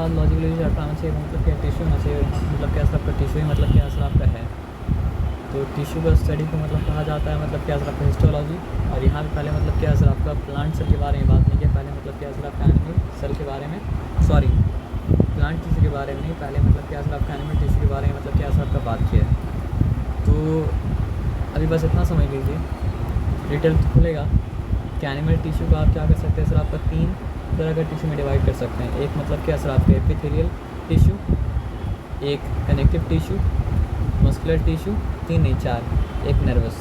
Logically हटाना चाहिए, मतलब क्या टिश्यू होना चाहिए, मतलब क्या आपका टिश्यू मतलब क्या असर आपका है। तो टिश्यू का स्टडी को मतलब कहा जाता है मतलब क्या असर आपका हिस्टोलॉजी। और यहाँ पे पहले मतलब क्या असर आपका प्लांट सेल के बारे में बात नहीं किया, पहले मतलब क्या असर आपका एनिमल सेल के बारे में, सॉरी प्लांट टिश्यू के बारे में नहीं, पहले मतलब क्या असर आपका एनिमल टिश्यू के बारे में मतलब क्या असर आपका बात किया है। तो अभी बस इतना समझ लीजिए, डिटेल खुलेगा कि एनिमल टिश्यू को आप क्या कर सकते हैं सर, आपका 3 तरह का टिश्यू में डिवाइड कर सकते हैं। एक मतलब क्या सर आपका एपिथेलियल टिश्यू, एक कनेक्टिव टिश्यू, मस्कुलर टिश्यू, 3 नहीं 4, एक नर्वस।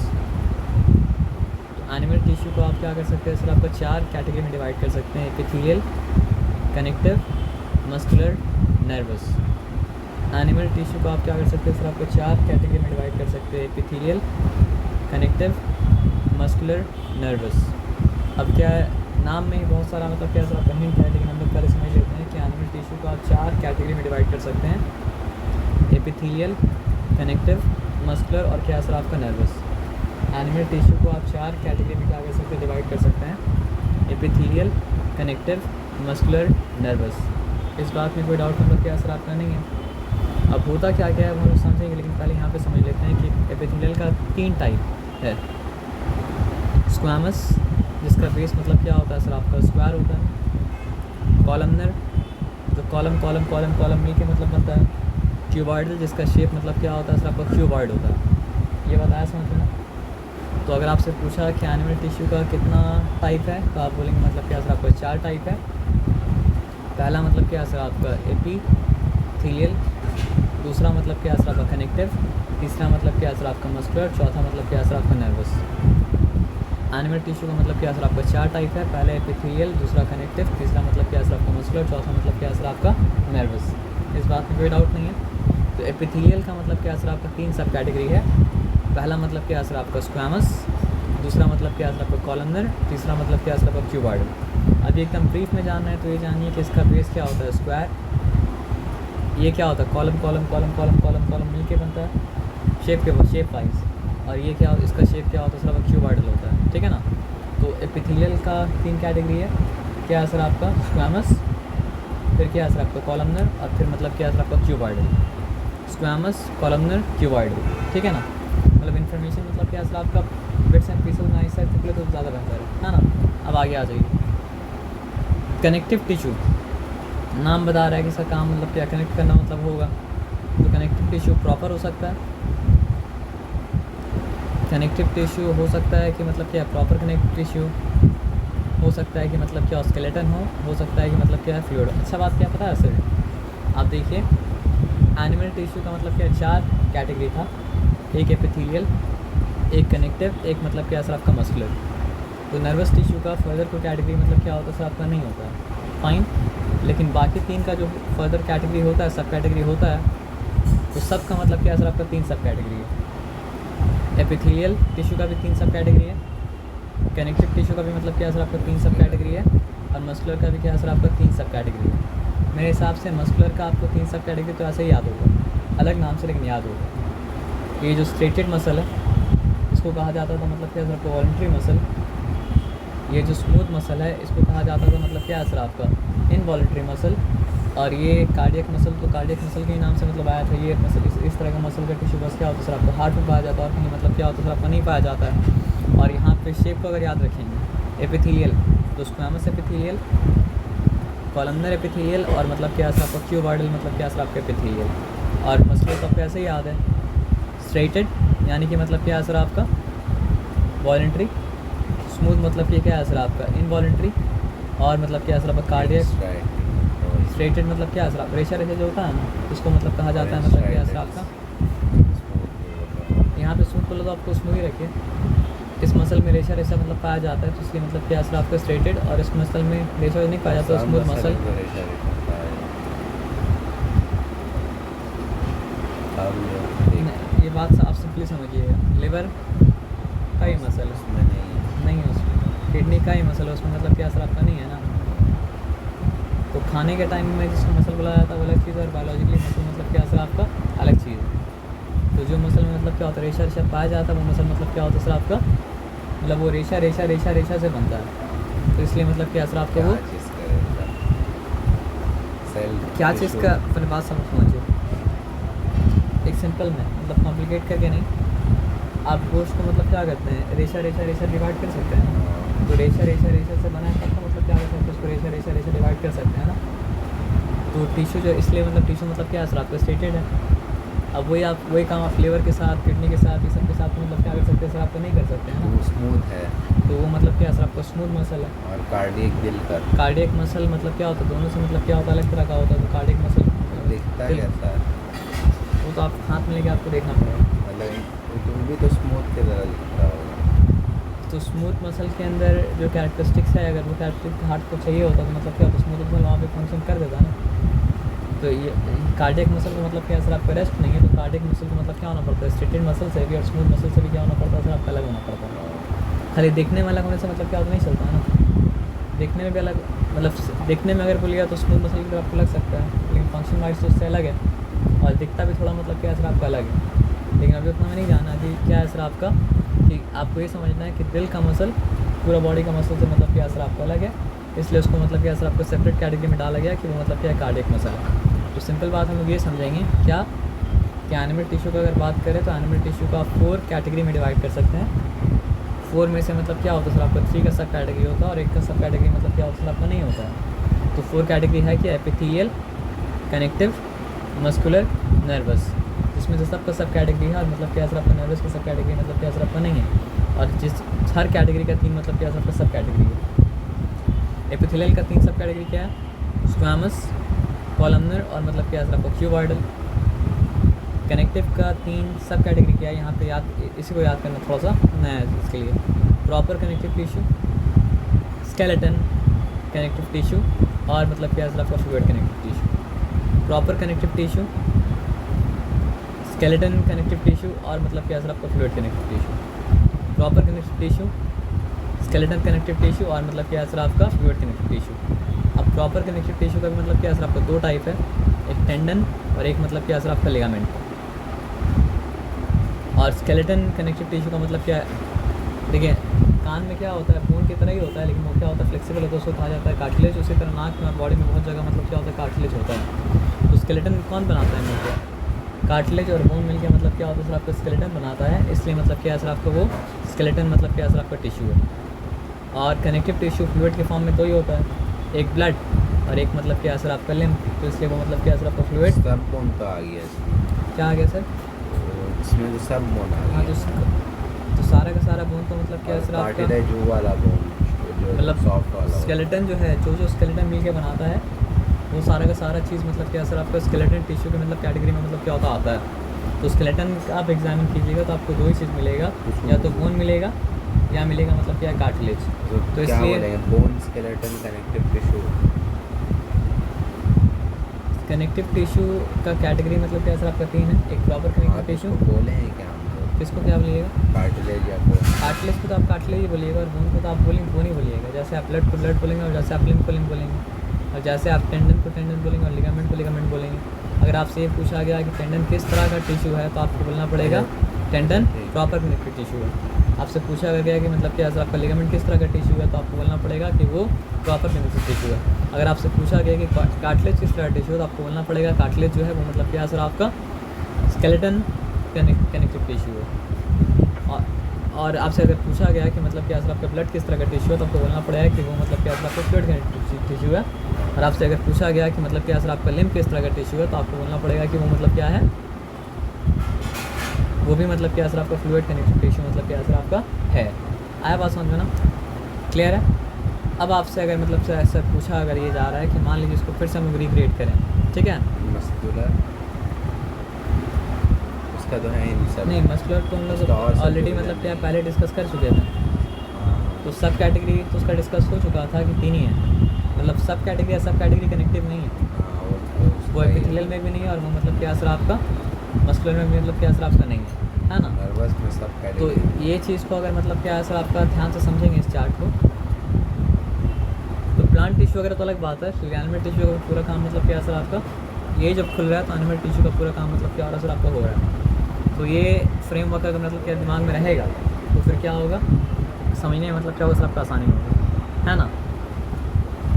तो एनिमल टिश्यू को आप क्या कर सकते हैं सर, आपका 4 कैटेगरी में डिवाइड कर सकते हैं, epithelial, connective, muscular, nervous. Animal tissue को आप क्या कर सकते हैं सर, आपको 4 कैटेगरी में डिवाइड कर सकते हैं, एपिथेलियल, कनेक्टिव, मस्कुलर, नर्वस। अब क्या है, नाम में ही बहुत सारा मतलब क्या सर आपका हिंट है, लेकिन हम लोग पहले समझ लेते हैं कि एनिमल टिश्यू को आप 4 कैटेगरी में डिवाइड कर सकते हैं, एपिथेलियल, कनेक्टिव, मस्कुलर और क्या सर आपका नर्वस। एनिमल टिश्यू को आप 4 कैटेगरी में क्या कर सकते हैं, डिवाइड कर सकते हैं, एपिथेलियल, कनेक्टिव, मस्कुलर, नर्वस। इस बात में कोई डाउट मतलब क्या सर आपका नहीं है। अब होता क्या क्या है वो हम लोग समझेंगे, लेकिन पहले यहाँ पे समझ लेते हैं कि एपिथेलियल का 3 टाइप है। स्क्वैमस, जिसका बेस मतलब क्या होता है सर आपका स्क्वायर होता है। कॉलमनर, जो कॉलम कॉलम कॉलम कॉलम मिल के मतलब बनता है। क्यूबॉइडल, जिसका शेप मतलब क्या होता है सर आपका क्यूबॉइड होता है। ये बताया समझ में ना। तो अगर आपसे पूछा कि एनिमल टिश्यू का कितना टाइप है, तो आप बोलेंगे मतलब क्या सर आपका 4 टाइप है। पहला मतलब क्या सर आपका एपिथेलियल, दूसरा मतलब क्या सर आपका कनेक्टिव, तीसरा मतलब क्या सर आपका मस्कुलर, चौथा मतलब क्या सर आपका नर्वस। एनिमल टिश्यू का मतलब क्या सर आपका 4 टाइप है, पहला एपिथेलियल, दूसरा कनेक्टिव, तीसरा मतलब क्या सर आपका मस्कुलर, चौथा मतलब क्या सर आपका नर्वस। इस बात में कोई डाउट नहीं है। तो एपिथेलियल का मतलब क्या सर आपका 3 सब कैटेगरी है। पहला मतलब क्या सर आपका स्क्वैमस, दूसरा मतलब क्या सर आपका कॉलमनर, तीसरा मतलब क्या सर आपका क्यूबॉइडल। अभी एकदम ब्रीफ में जानना है तो ये जानिए कि इसका बेस क्या होता है स्क्वायर, ये क्या होता है column column column column column column मिल के बनता है शेप वाइज, और ये क्या इसका शेप क्या होता है सर आपका क्यूबॉइडल होता है, ठीक है ना। तो एपिथेलियल का 3 कैटेगरी है, क्या सर आपका स्क्वैमस, फिर क्या सर आपका कॉलमनर, और फिर मतलब क्या सर आपका क्यूबॉइडल। स्क्वैमस, कॉलमनर, क्यूबॉइडल, ठीक है ना। मतलब इन्फॉर्मेशन मतलब क्या सर आपका बिट्स एंड पीसेस में ऐसा निकले तो ज़्यादा बेहतर है ना। अब आगे आ जाइए, कनेक्टिव टिश्यू, नाम बता रहा है कि इसका काम मतलब क्या कनेक्ट करना मतलब होगा। तो कनेक्टिव टिश्यू प्रॉपर हो सकता है, कनेक्टिव टिश्यू हो सकता है कि मतलब क्या प्रॉपर कनेक्टिव टिश्यू हो सकता है कि मतलब क्या स्केलेटन हो सकता है कि मतलब क्या है फ्लूइड। अच्छा बात क्या पता है सर, आप देखिए एनिमल टिश्यू का मतलब क्या 4 कैटेगरी था, एक एपिथेलियल, एक कनेक्टिव, एक मतलब क्या सर आपका मस्कुलर। तो नर्वस टिश्यू का फर्दर कोई कैटेगरी मतलब क्या होता है सर आपका नहीं होता है, फाइन। लेकिन बाकी 3 का जो फर्दर कैटेगरी होता है, सब कैटेगरी होता है, तो सब का मतलब क्या सर आपका 3 सब कैटेगरी है। एपिथेलियल टिश्यू का भी 3 सब कैटेगरी है, कनेक्टिव टिश्यू का भी मतलब क्या सर आपका 3 सब कैटेगरी है, और मस्कुलर का भी क्या सर आपका 3 सब कैटेगरी है। मेरे हिसाब से मस्कुलर का आपको 3 सब कैटेगरी तो ऐसे ही याद होगा, अलग नाम से लेकिन याद होगा। ये जो स्ट्रेटेड मसल है इसको कहा जाता था मतलब क्या सर आपका वॉलंटरी मसल। ये जो स्मूथ मसल है इसको कहा जाता था मतलब क्या सर आपका इनवॉलंटरी मसल। और ये कार्डियक मसल, तो कार्डियक मसल के नाम से मतलब आया था। ये मसल इस तरह का मसल का टिश्यू बस क्या होता है सर आपको हार्ट में पाया जाता है, और कहीं मतलब क्या होता है सर आपका नहीं पाया जाता है। और यहाँ पे शेप को अगर याद रखेंगे, एपिथेलियल तो स्क्वैमस एपिथेलियल, कॉलमनर एपिथेलियल, और मतलब क्या सर आपका क्यूबॉइडल मतलब क्या सर आपका एपिथेलियल। और मस्कुलर तो आपको ऐसे ही याद है, स्ट्रेटेड यानी कि मतलब क्या है सर आपका वॉलंटरी, स्मूथ मतलब कि क्या है सर आपका इनवॉलंटरी, और मतलब क्या है सर आपका कार्डियक। स्ट्रेटेड मतलब क्या है सर आप रेशा जो होता है ना, इसको मतलब कहा जाता है मतलब क्या है सर आपका, यहाँ पे स्मूथ बोलो तो आपको स्मूथ ही रखिए। इस मसल में रेशा मतलब पाया जाता है, तो इसलिए मतलब क्या है सर आपका स्ट्रेटेड, और इस मसल में रेशा नहीं पाया जाता, स्मूथ मसल। ये बात आप सिंपली समझिएगा, लिवर का ही मसल है, नहीं है उसमें, किडनी का ही मसल है उसमें, मतलब क्या सर आपका नहीं है ना। तो खाने के टाइम में जिसको मसल बुलाया जाता है वो अलग चीज़ है, और बायोलॉजिकली मसल मतलब क्या सर आपका अलग चीज़ है। तो जो मसल में मतलब क्या होता है रेशा पाया जाता है, वो मसल मतलब क्या होता है सर आपका, मतलब वो रेशा से बनता है, तो इसलिए मतलब क्या सर आपका वो सेल क्या चीज़ का अपने बात समझिए, एक सिंपल में मतलब कॉम्प्लिकेट करके नहीं, आप गोश्त को मतलब क्या करते हैं, रेशा रेशा रेशा डिवाइड कर सकते हैं। तो रेशा रेशा रेशा से बना है तो मतलब क्या कर सकते हैं, उसको रेशा रेशा रेशा डिवाइड कर सकते हैं ना। तो टिश्यू जो इसलिए मतलब टिश्यू मतलब क्या है, आपको स्टेटेड है। अब वही आप वही काम आप लीवर के साथ, किडनी के साथ, ये सब के साथ मतलब क्या कर सकते हैं सर, आपको नहीं कर सकते हैं ना। वो स्मूथ है तो वो मतलब क्या है सर, आपका स्मूथ मसल है। और कार्डियक दिल का कार्डियक मसल मतलब क्या होता है, दोनों से मतलब क्या होता है, अलग तरह का होता है। तो कार्डियक मसल दिखता दिल- कैसा है, वो तो आप हाथ में लेके आपको देखना पड़ेगा। मतलब तुम भी तो स्मूथ की तरह दिखता होगा। तो स्मूथ मसल के अंदर जो कैरेक्टरिस्टिक्स है, अगर वो कैरेक्टरिस्टिक हार्ट को चाहिए होता तो मतलब क्या होता है, स्मूथ मसल वहाँ पे फंक्शन कर देता है ना। तो ये कार्डियक मसल का मतलब क्या है सर, आपका रेस्ट नहीं है। तो कार्डियक मसल को मतलब क्या होना पड़ता है, स्ट्रेटेड मसल से भी और स्मूथ मसल से भी क्या होना पड़ता है सर, आपका अलग होना पड़ता है। खाली देखने में अलग होने से मतलब क्या होता नहीं चलता है ना। देखने में भी अलग, मतलब देखने में अगर बोलिएगा तो स्मूथ मसल की तरह आपको लग सकता है, लेकिन फंक्शन वाइज तो उससे अलग है और दिखता भी थोड़ा मतलब क्या है सर, आपका अलग है। लेकिन अभी उतना में नहीं जाना अभी क्या है सर आपका, कि आपको ये समझना है कि दिल का मसल पूरा बॉडी का मसल से मतलब क्या सर आपका अलग है। इसलिए उसको मतलब क्या सर आपको सेपरेट कैटेगरी में डाला गया कि वो मतलब क्या है, कार्डियक मसल है। तो सिंपल बात हम लोग ये समझेंगे क्या, कि एनिमल टिश्यू का अगर बात करें तो एनिमल टिश्यू को आप 4 कैटेगरी में डिवाइड कर सकते हैं। 4 में से मतलब क्या होता है सर, आपका 3 का सब कैटेगरी होता है और 1 का सब कैटेगरी मतलब क्या होता है सर, आपका नहीं होता है। तो 4 कैटेगरी है कि एपिथेलियल, कनेक्टिव, मस्कुलर, नर्वस, जिसमें से सबका सब कैटेगरी है। और मतलब क्या सर आपका नर्वस का सब कैटेगरी मतलब क्या सर आपका नहीं है। और जिस हर कैटेगरी का 3 मतलब क्या सर आपका सब कैटेगरी है। एपिथेलियल का 3 सब कैटेगरी क्या है, स्क्वैमस, कॉलमनर और मतलब क्या सर आपका क्यूबॉइडल। कनेक्टिव का 3 सब कैटेगरी क्या है, यहाँ पे याद, इसी को याद करना थोड़ा सा नया है इसके लिए। Proper connective tissue, skeleton connective tissue और मतलब क्या सर आपका fluid connective tissue. Proper connective tissue, skeleton connective tissue और मतलब क्या सर आपका fluid connective tissue. Proper connective tissue, skeleton connective tissue और मतलब क्या सर आपका फ्लूइड कनेक्टिव टिश्यू। अब प्रॉपर कनेक्टिव टिश्यू का भी मतलब क्या सर आपका 2 टाइप है, एक टेंडन और एक मतलब क्या सर आपका लिगामेंट। और स्केलेटन कनेक्टिव टिश्यू का मतलब क्या है, देखिए कान में क्या होता है, बोन की तरह ही होता है, लेकिन वो क्या होता है, फ्लेक्सिबल होता है, उसको कहा जाता है कार्टिलेज। उसी तरह नाक में, बॉडी में बहुत जगह मतलब क्या होता है, कार्टिलेज होता है। तो स्केलेटन कौन बनाता है मिलकर, कार्टिलेज और बोन मिलकर मतलब क्या होता है सर आपका स्केलेटन बनाता है। इसलिए मतलब क्या है सर आपका वो स्केलेटन मतलब क्या है सर आपका टिश्यू है। और कनेक्टिव टिश्यू फ्लूइड के फॉर्म में 2 ही होता है, एक ब्लड और एक मतलब क्या है सर आपका लिम्फ। तो इसलिए वो मतलब क्या है सर आपका फ्लूइड। सब बोन तो आ गया इसमें, क्या आ गया सर, इसमें तो सब बोन आ हाँ गया। तो सारा का सारा बोन तो मतलब क्या है सर आपका, कार्टिलेज वो वाला बोन जो मतलब सॉफ्ट वाला स्केलेटन जो है, जो स्केलेटन मिल के बनाता है वो सारा का सारा चीज़ मतलब क्या सर आपका स्केलेटन टिश्यू के मतलब कैटेगरी में मतलब क्या होता आता है। तो स्केलेटन का आप एग्जामिन कीजिएगा तो आपको 2 ही चीज़ मिलेगा, या तो बोन मिलेगा या मिलेगा मतलब क्या कार्टिलेज। तो क्या इसलिए बोलेंगे, bone, skeleton, connective tissue. Connective tissue का कैटेगरी मतलब क्या सर आपका 3 है, एक प्रॉपर कनेक्टिव टिश्यू, बोले हैं क्या हम लोग, किसको क्या बोलिएगा, कार्टिलेज या बोन। कार्टिलेज को तो आप कार्टिलेज ही बोलिएगा और बोन को तो आप बोन ही बोलिएगा। जैसे आप ब्लड को ब्लड बोलेंगे और जैसे आप लिम्फ को लिम्फ बोलेंगे और जैसे आप टेंडन को टेंडन बोलेंगे और लिगामेंट को लिगामेंट बोलेंगे। अगर आपसे ये पूछा गया कि टेंडन किस तरह का टिश्यू है तो आपको बोलना पड़ेगा टेंडन प्रॉपर कनेक्टिव टिश्यू है। आपसे पूछा गया कि मतलब क्या सर आपका लिगामेंट किस तरह का टिश्यू है तो आपको बोलना पड़ेगा कि वो प्रॉपर कनेक्टिव टिश्यू है। अगर आपसे पूछा गया कि कार्टिलेज किस तरह का टिश्यू है तो आपको बोलना पड़ेगा कार्टिलेज जो है वो मतलब क्या सर आपका स्केलेटन कनेक्टिव टिश्यू है। और आपसे अगर पूछा गया कि मतलब क्या सर आपका ब्लड किस तरह का टिश्यू है तो आपको बोलना पड़ेगा कि वो मतलब क्या सर आपका फ्लूइड कनेक्टिव टिश्यू है। और आपसे अगर पूछा गया कि मतलब क्या सर आपका लिम्फ किस तरह का टिश्यू है तो आपको बोलना पड़ेगा कि वो मतलब क्या है, वो भी मतलब क्या सर आपका फ्लूइड कनेक्टिव टिश्यू मतलब क्या सर आपका है। आया बात समझ में ना, क्लियर है। अब आपसे अगर मतलब से ऐसा पूछा अगर ये जा रहा है कि मान लीजिए इसको फिर से हम लोग रिक्रिएट करें, ठीक है। मस्कुलर उसका तो है ही नहीं सब। नहीं मस्कुलर तो हम लोग उसका और सब ऑलरेडी हो मतलब जाने क्या हैं। पहले डिस्कस कर चुके थे। तो सब कैटेगरी तो उसका डिस्कस हो चुका था कि 3 ही है, मतलब सब कैटेगरी कनेक्टिव नहीं है। वो एपिथेलियल में भी नहीं है और वो मतलब क्या सर आपका मस्कुलर में भी मतलब क्या सर आपका नहीं है ना। नर्वस में सब तो कैटेगरी। ये चीज़ को अगर मतलब क्या है सर आपका ध्यान से समझेंगे इस चार्ट को, तो प्लांट टिश्यू वगैरह तो अलग बात है। फिर एनिमल टिश्यू का पूरा काम मतलब क्या है सर आपका, ये जब खुल रहा है तो एनिमल टिश्यू का पूरा काम मतलब क्या हो रहा है सर आपका हो रहा है। तो ये फ्रेमवर्क अगर मतलब क्या दिमाग में रहेगा तो फिर क्या होगा, समझने में मतलब क्या होगा सर आपका आसानी होगा, है ना।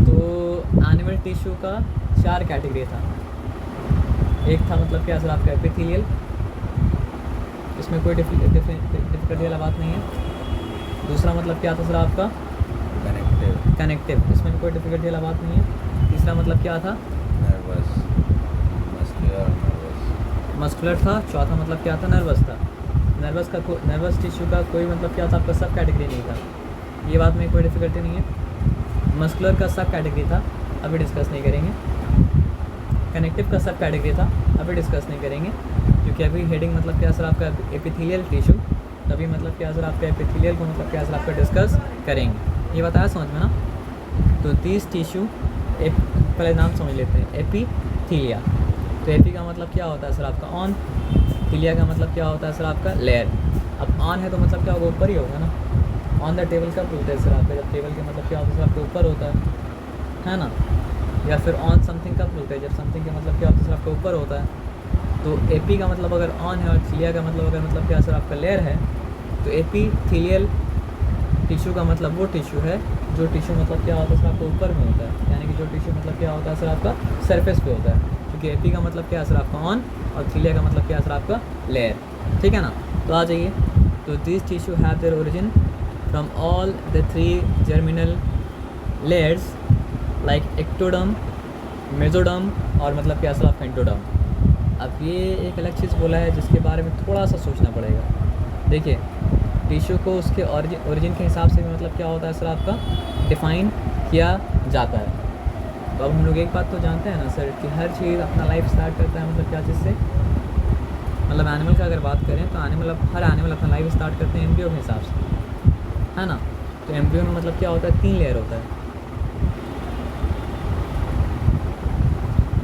तो एनिमल टिश्यू का 4 कैटेगरी था। एक था मतलब क्या सर आपका एपिथेलियल, इसमें कोई डिफिकल्टी वाला बात नहीं है। दूसरा मतलब क्या था सर आपका कनेक्टिव, इसमें कोई डिफिकल्टी वाला बात नहीं है। तीसरा मतलब क्या था नर्वस, मस्कुलर, नर्वस। मस्कुलर था। चौथा मतलब क्या था नर्वस था। नर्वस टिश्यू का कोई मतलब क्या था आपका सब कैटेगरी नहीं था, ये बात में कोई डिफिकल्टी नहीं है। मस्कुलर का सब कैटेगरी था, अभी डिस्कस नहीं करेंगे। कनेक्टिव का सब कैटेगरी था, अभी डिस्कस नहीं करेंगे, क्योंकि अभी हेडिंग मतलब क्या सर आपका एपिथेलियल टिश्यू, तभी मतलब क्या सर आपका एपिथेलियल को मतलब क्या सर आपका डिस्कस करेंगे। ये बताया समझ में ना। तो 30 टिश्यू, पहले नाम समझ लेते हैं। एपिथेलिया, तो एपी का मतलब क्या होता है सर आपका ऑन, थीलिया का मतलब क्या होता है सर आपका लेयर। अब ऑन है तो मतलब क्या होगा, ऊपर ही होगा ना। ऑन द टेबल कब बोलते हैं सर आपका, जब टेबल के मतलब क्या होता है सर आपके ऊपर होता है ना। या फिर ऑन समथिंग कब बोलते हैं, जब समथिंग का मतलब क्या होता है सर आपके ऊपर होता है। तो एपी का मतलब अगर ऑन है और थीलिया का मतलब अगर मतलब क्या सर आपका लेयर है, तो एपिथेलियल टिश्यू का मतलब वो टिश्यू है जो टिश्यू मतलब क्या होता है सर आपको ऊपर में होता है, यानी कि जो टिश्यू मतलब क्या होता है सर आपका सरफेस पे होता है। क्योंकि एपी का मतलब क्या है सर आपका ऑन और थीलिया का मतलब क्या है सर आपका लेयर, ठीक है ना। तो आ जाइए। तो this tissue have their origin from all the 3 germinal layers like ectoderm, mesoderm और मतलब क्या सर आपका एंडोडर्म। अब ये एक अलग चीज़ बोला है जिसके बारे में थोड़ा सा सोचना पड़ेगा। देखिए, टिश्यू को उसके ओरिजिन के हिसाब से भी मतलब क्या होता है सर आपका डिफ़ाइन किया जाता है। तो अब हम लोग एक बात तो जानते हैं ना सर कि हर चीज़ अपना लाइफ स्टार्ट करता है मतलब क्या चीज़ से, मतलब एनिमल का अगर बात करें तो हर एनिमल अपना लाइफ स्टार्ट करते हैं एम्ब्रियो के हिसाब से, है ना। तो एम्ब्रियो में मतलब क्या होता है 3 लेयर होता है,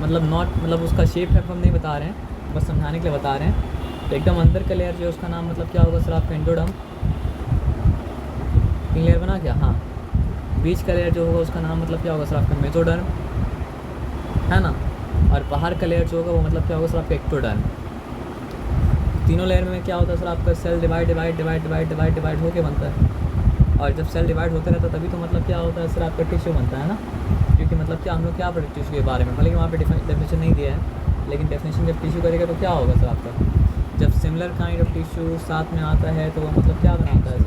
मतलब उसका शेप है हम नहीं बता रहे हैं, बस समझाने के लिए बता रहे हैं। तो एकदम अंदर का लेयर जो है उसका नाम मतलब क्या होगा सर आपका एंडोडर्म। 3 लेयर बना क्या, हाँ। बीच का लेयर जो होगा उसका नाम मतलब क्या होगा सर आपका मेसोडर्म, है ना। और बाहर का लेयर जो होगा वो मतलब क्या होगा सर आपका एक्टोडर्म। तीनों लेयर में क्या होता है सर आपका सेल डिवाइड होके बनता है। और जब सेल डिवाइड होता रहता है तभी तो मतलब क्या होता है सर आपका टिश्यू बनता है ना। क्योंकि मतलब क्या हम लोग क्या पढ़े टिश्यू के बारे में, भले कि वहाँ पे डेफिनेशन नहीं दिया है, लेकिन डेफिनेशन जब टिश्यू करेगा तो क्या होगा सर आपका, जब सिमिलर काइंड ऑफ टिश्यू साथ में आता है तो वो मतलब क्या बनाता है,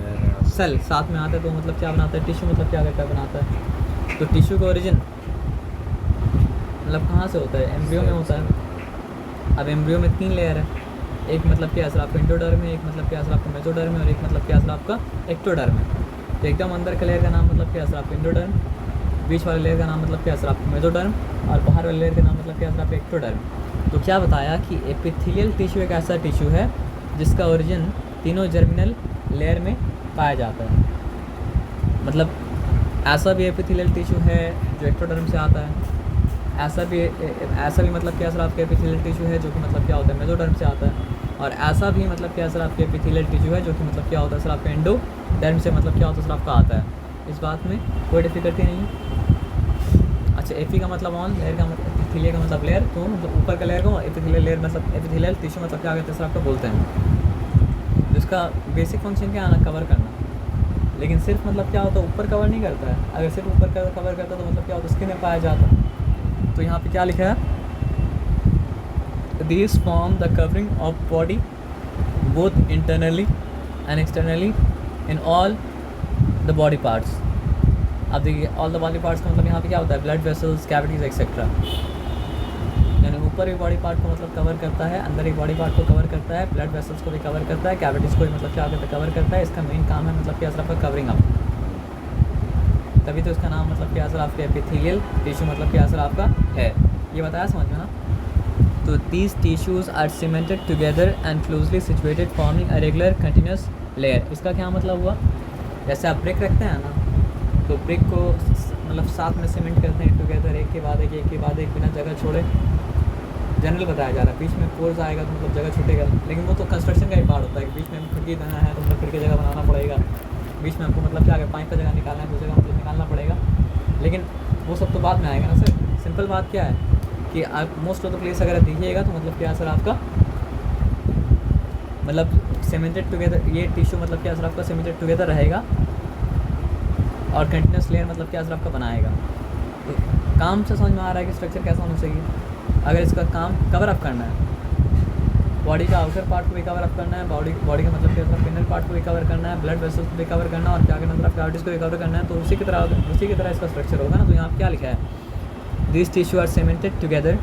सेल साथ में आता है तो मतलब क्या बनाता है, टिश्यू मतलब क्या करता है, बनाता है। तो टिश्यू का ओरिजिन मतलब कहाँ से होता है, एम्ब्रियो में होता है। अब एम्ब्रियो में 3 लेयर है, एक मतलब क्या सर आपका एंडोडर्म है, एक मतलब क्या सर आपका मेसोडर्म है और एक मतलब क्या सर आपका एक्टोडर्म है। तो एकदम अंदर का लेयर का नाम मतलब क्या सर आपका एंडोडर्म, बीच वाले लेयर का नाम मतलब क्या सर आपका मेसोडर्म और बाहर वाले लेयर का नाम मतलब क्या सर आपका एक्टोडर्म। तो क्या बताया कि एपिथेलियल टिश्यू एक ऐसा टिश्यू है जिसका ओरिजिन तीनों जर्मिनल लेयर में पाया जाता है। मतलब ऐसा भी एपिथेलियल टिश्यू है जो एक्टोडर्म से आता है, ऐसा भी मतलब क्या सर आपका एपिथेलियल टिश्यू है जो कि मतलब क्या होता है मेसोडर्म से आता है, और ऐसा भी मतलब क्या सर आपके एपिथेलियल टिश्यू है जो कि मतलब क्या होता है सर आपका एंडोडर्म से मतलब क्या होता है सर आपका आता है। इस बात में कोई डिफिकल्टी नहीं है। अच्छा, एपी का मतलब ऑन, लेयर का मतलब एपिथेलिया का मतलब लेयर, तो मतलब ऊपर का लेयर को एपिथेलियल लेयर मतलब एपिथेलियल टिश्यू मतलब क्या कहते हैं सर आपका बोलते हैं। तो इसका बेसिक फंक्शन क्या आना, कवर करना। लेकिन सिर्फ मतलब क्या होता है ऊपर कवर नहीं करता है, अगर सिर्फ ऊपर का कवर करता तो मतलब क्या होता है स्किन में पाया जाता। तो यहाँ पे क्या लिखा है, these form the covering of body both internally and externally in all the body parts। अब देखिए ऑल द बॉडी पार्ट्स का मतलब यहाँ पे क्या होता है, ब्लड वेसल्स, कैविटीज़ एक्सेट्रा। यानी ऊपर भी बॉडी पार्ट को मतलब कवर करता है, अंदर एक बॉडी पार्ट को कवर करता है, ब्लड वेसल्स को भी कवर करता है, कैविटीज़ को भी मतलब क्या करता है, कवर करता है। इसका मेन काम है मतलब क्या सर आपका कवरिंग अप, तभी तो इसका नाम मतलब क्या सर आपका एपिथेलियल टिश्यू मतलब क्या सर आपका है। ये बताया समझ में ना। तो these tissues are cemented together and closely situated forming a regular continuous layer। इसका क्या मतलब हुआ, जैसे आप ब्रिक रखते हैं ना, तो ब्रिक को मतलब साथ में सीमेंट करते हैं टुगेदर, एक के बाद एक बिना जगह छोड़े। जनरल बताया जा रहा है, बीच में पोर्स आएगा तो मतलब जगह छूटेगा, लेकिन वो तो कंस्ट्रक्शन का ही पार्ट होता है कि बीच में खिड़की देना है तो मतलब खिड़की जगह बनाना पड़ेगा, बीच में हमको मतलब क्या अगर पाइप का जगह निकालना है तो जगह मतलब निकालना पड़ेगा। लेकिन वो सब तो बाद में आएगा ना सर। सिंपल बात क्या है कि आप मोस्ट ऑफ द प्लेस अगर देखिएगा तो मतलब क्या सर आपका मतलब सीमेंटेड टुगेदर, ये टिश्यू मतलब क्या सर आपका सीमेंटेड टुगेदर रहेगा और कंटिन्यूस लेयर मतलब क्या सर आपका बनाएगा। तो काम से समझ में आ रहा है कि स्ट्रक्चर कैसा होना चाहिए। अगर इसका काम कवर अप करना है, बॉडी का आउटर पार्ट को भी कवर अप करना है, बॉडी का मतलब क्या होता है इनर पार्ट को भी कवर करना है, ब्लड वेसल्स को भी कवर करना है और क्या करना है कैविटीज़ को भी कवर करना है, तो उसी की तरह इसका स्ट्रक्चर होगा ना। तो यहाँ क्या लिखा है, this tissue are cemented together